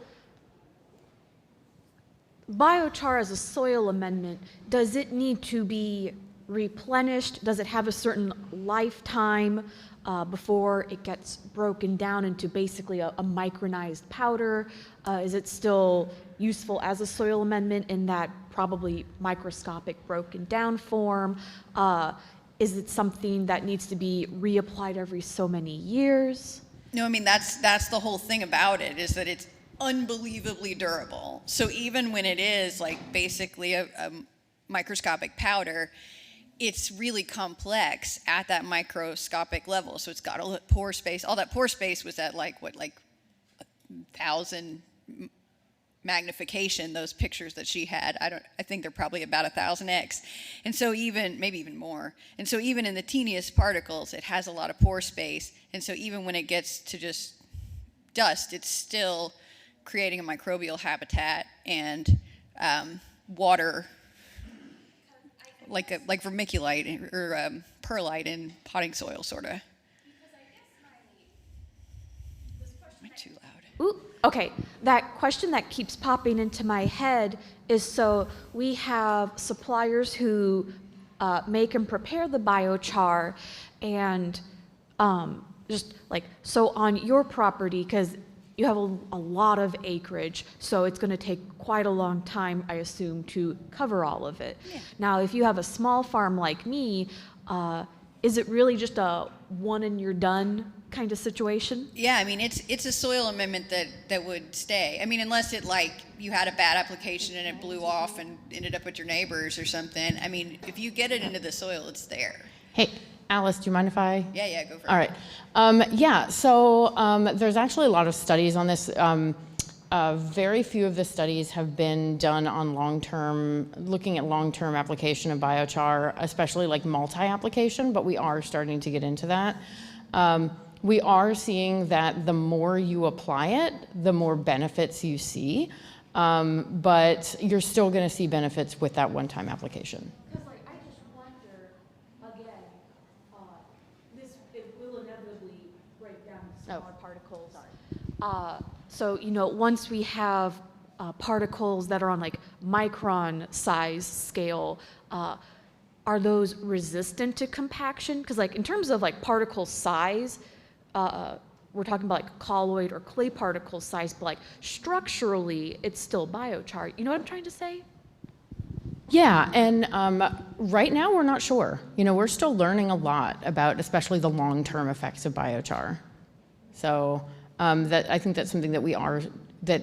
biochar as a soil amendment, does it need to be replenished? Does it have a certain lifetime before it gets broken down into basically a micronized powder? Is it still useful as a soil amendment in that probably microscopic broken down form? Is it something that needs to be reapplied every so many years? No, that's the whole thing about it, is that it's unbelievably durable. So even when it is like basically a microscopic powder, it's really complex at that microscopic level. So it's got all that pore space. All that pore space was at like 1,000 magnification. Those pictures that she had, I think they're probably about 1,000x. And so maybe even more. And so even in the teeniest particles, it has a lot of pore space. And so even when it gets to just dust, it's still creating a microbial habitat and water, like vermiculite or perlite in potting soil, sort of. Am I too loud? Ooh, okay, that question that keeps popping into my head is, so we have suppliers who make and prepare the biochar, and just like, so on your property, because you have a lot of acreage, so it's going to take quite a long time, I assume, to cover all of it. Yeah. Now, if you have a small farm like me, is it really just a one and you're done kind of situation? Yeah, it's a soil amendment that would stay. Unless you had a bad application and it blew off and ended up with your neighbors or something. If you get it into the soil, it's there. Hey, Alice, do you mind if I? Yeah, go for it. All right. So there's actually a lot of studies on this. Very few of the studies have been done on looking at long-term application of biochar, especially like multi-application, but we are starting to get into that. We are seeing that the more you apply it, the more benefits you see, but you're still going to see benefits with that one-time application. I just wonder, again, it will inevitably break down to smaller particles. So, once we have particles that are on like micron size scale, are those resistant to compaction? Because in terms of particle size, we're talking about colloid or clay particle size, but structurally, it's still biochar. You know what I'm trying to say? Yeah, and right now we're not sure. We're still learning a lot about especially the long-term effects of biochar. So I think that's something that that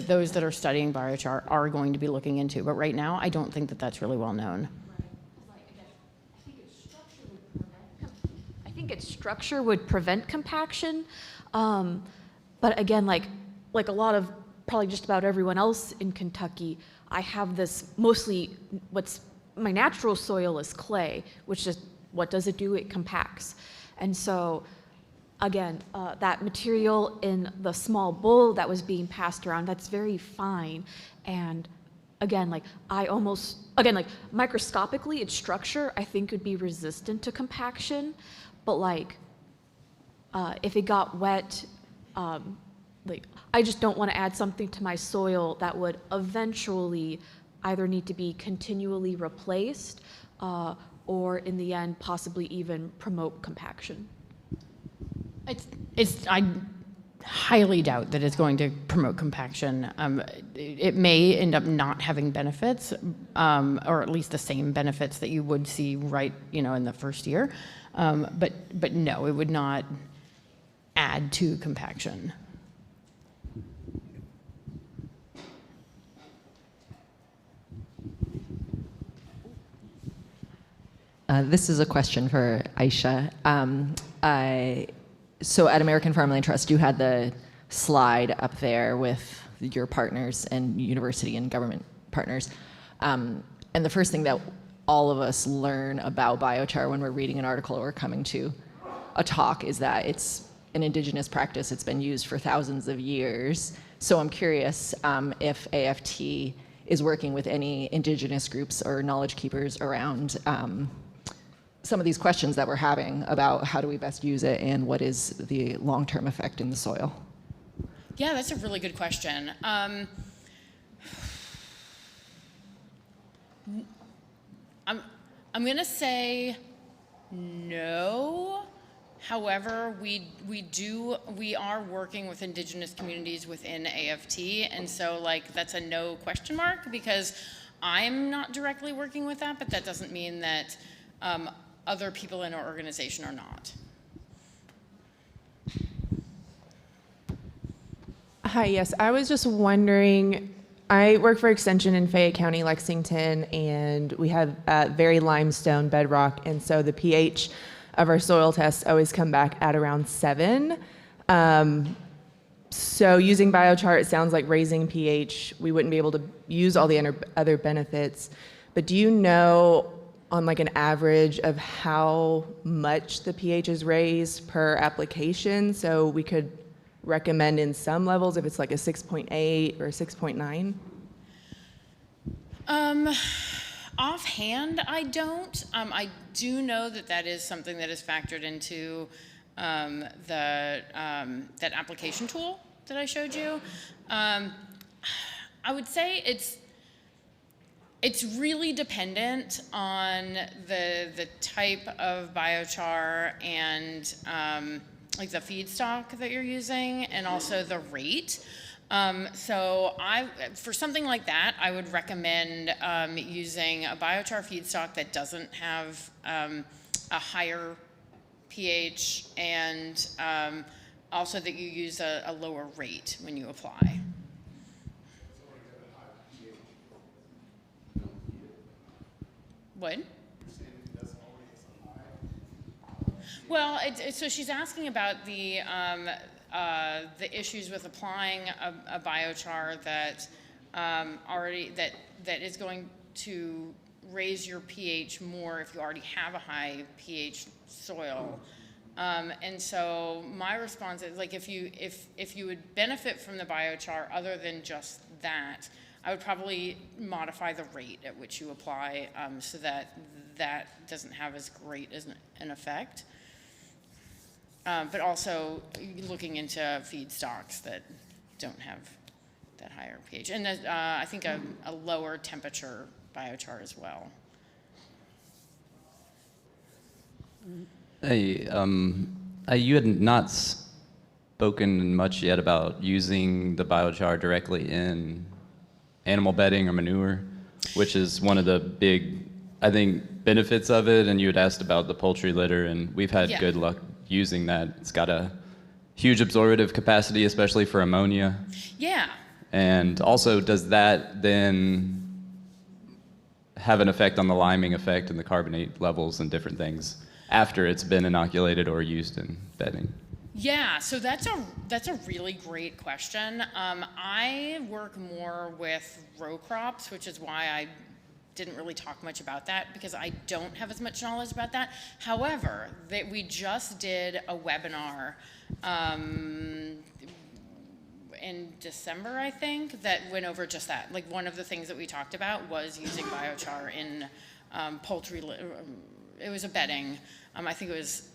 those that are studying biochar are going to be looking into. But right now, I don't think that that's really well known. I think its structure would prevent compaction. But again, like a lot of probably just about everyone else in Kentucky, I have this mostly my natural soil is clay, which is, what does it do? It compacts. And so again, that material in the small bowl that was being passed around, that's very fine. And again, microscopically, its structure, I think, would be resistant to compaction. But if it got wet, I just don't want to add something to my soil that would eventually either need to be continually replaced or in the end possibly even promote compaction. highly doubt that it's going to promote compaction. It may end up not having benefits, or at least the same benefits that you would see right, in the first year. But no, it would not add to compaction. This is a question for Aisha. So at American Farmland Trust, you had the slide up there with your partners and university and government partners. And the first thing that all of us learn about biochar when we're reading an article or coming to a talk is that it's an indigenous practice. It's been used for thousands of years. So I'm curious if AFT is working with any indigenous groups or knowledge keepers around some of these questions that we're having about how do we best use it and what is the long-term effect in the soil. Yeah, that's a really good question. I'm going to say no. However, we are working with indigenous communities within AFT, and so that's a no question mark because I'm not directly working with that, but that doesn't mean that other people in our organization are not. Hi, yes, I was just wondering, I work for Extension in Fayette County, Lexington, and we have very limestone bedrock, and so the pH of our soil tests always come back at around 7. So using biochar, it sounds like raising pH, we wouldn't be able to use all the other benefits, but do you know on an average of how much the pH is raised per application? So we could recommend in some levels if it's like a 6.8 or a 6.9? Offhand, I don't. I do know that is something that is factored into that application tool that I showed you. I would say it's really dependent on the type of biochar and the feedstock that you're using, and also the rate. So for something like that, I would recommend using a biochar feedstock that doesn't have a higher pH, and also that you use a lower rate when you apply. What? Well, so she's asking about the issues with applying a biochar that that is going to raise your pH more if you already have a high pH soil. And so my response is if you would benefit from the biochar other than just that, I would probably modify the rate at which you apply so that doesn't have as great as an effect. But also looking into feedstocks that don't have that higher pH. And I think a lower temperature biochar as well. Hey, you had not spoken much yet about using the biochar directly in animal bedding or manure, which is one of the big, I think, benefits of it. And you had asked about the poultry litter, and we've had good luck using that. It's got a huge absorptive capacity, especially for ammonia. Yeah. And also, does that then have an effect on the liming effect and the carbonate levels and different things after it's been inoculated or used in bedding? Yeah, so that's a really great question. I work more with row crops, which is why I didn't really talk much about that, because I don't have as much knowledge about that. However, we just did a webinar in December, I think, that went over just that. One of the things that we talked about was using biochar in poultry. It was a bedding. I think it was.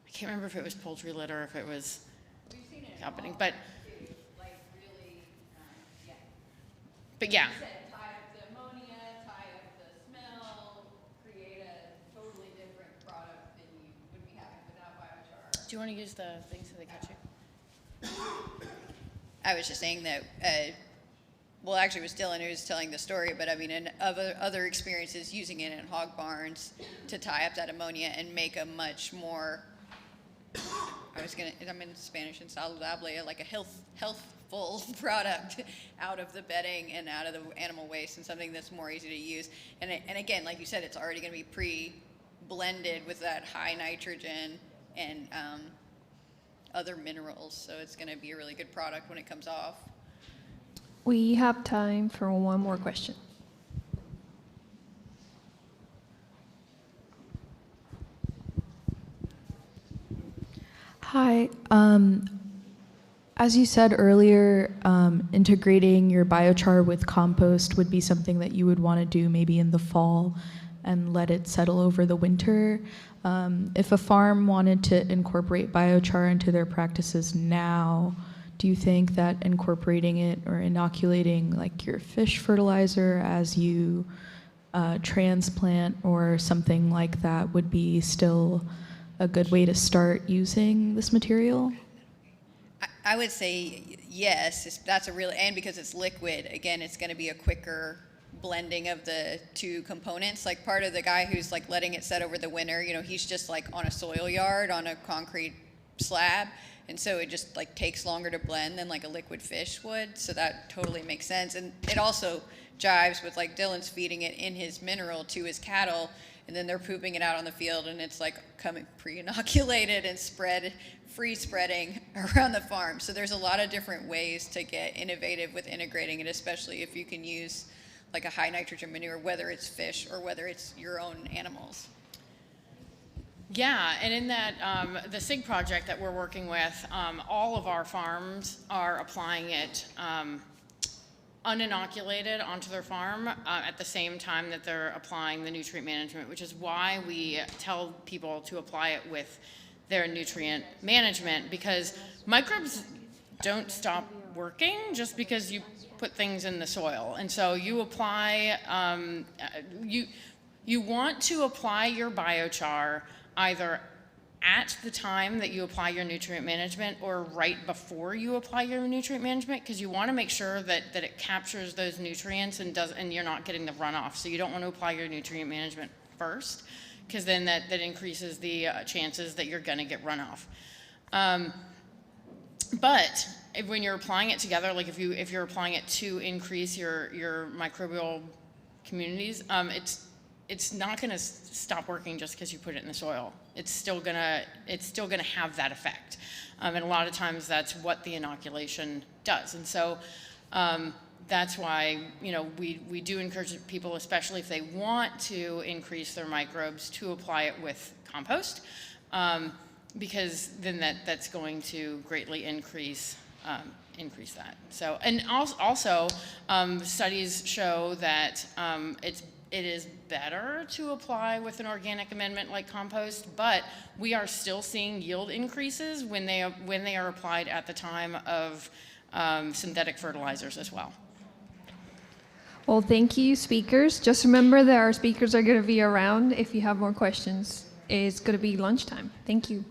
I can't remember if it was poultry litter or if it was happening, but but yeah. Tie up the ammonia, tie up the smell, create a totally different product than you would be having without biochar. Do you want to use the thing so they catch you? I was just saying that, well, actually, it was Dylan who was telling the story, but I mean, in other experiences using it in hog barns to tie up that ammonia and make a much more, I'm in Spanish and saludable, like a healthful product out of the bedding and out of the animal waste, and something that's more easy to use. And again, like you said, it's already going to be pre-blended with that high nitrogen and other minerals, so it's going to be a really good product when it comes off. We have time for one more question. Hi. As you said earlier, integrating your biochar with compost would be something that you would want to do maybe in the fall and let it settle over the winter. If a farm wanted to incorporate biochar into their practices now, do you think that incorporating it or inoculating like your fish fertilizer as you transplant or something like that would be still a good way to start using this material? I would say yes. That's a real, and because it's liquid, again, it's going to be a quicker blending of the two components. Like part of the guy who's like letting it set over the winter, you know, he's just like on a soil yard on a concrete slab, and so it just like takes longer to blend than like a liquid fish would. So that totally makes sense, and it also jives with like Dylan's feeding it in his mineral to his cattle, and then they're pooping it out on the field, and it's like coming pre-inoculated and free spreading around the farm. So there's a lot of different ways to get innovative with integrating it, especially if you can use like a high nitrogen manure, whether it's fish or whether it's your own animals. Yeah, and in that, the SIG project that we're working with, all of our farms are applying it uninoculated onto their farm at the same time that they're applying the nutrient management, which is why we tell people to apply it with their nutrient management, because microbes don't stop working just because you put things in the soil. And so you apply, you want to apply your biochar either at the time that you apply your nutrient management or right before you apply your nutrient management, because you want to make sure that it captures those nutrients and you're not getting the runoff. So you don't want to apply your nutrient management first, because then that increases the chances that you're going to get runoff. But when you're applying it together, like if you're applying it to increase your microbial communities, it's not going to stop working just because you put it in the soil. It's still gonna have that effect, and a lot of times that's what the inoculation does. And so that's why, you know, we do encourage people, especially if they want to increase their microbes, to apply it with compost, because then that's going to greatly increase that. So, and also studies show that it is better to apply with an organic amendment like compost, but we are still seeing yield increases when they are applied at the time of synthetic fertilizers as well. Well, thank you, speakers. Just remember that our speakers are going to be around if you have more questions. It's going to be lunchtime. Thank you.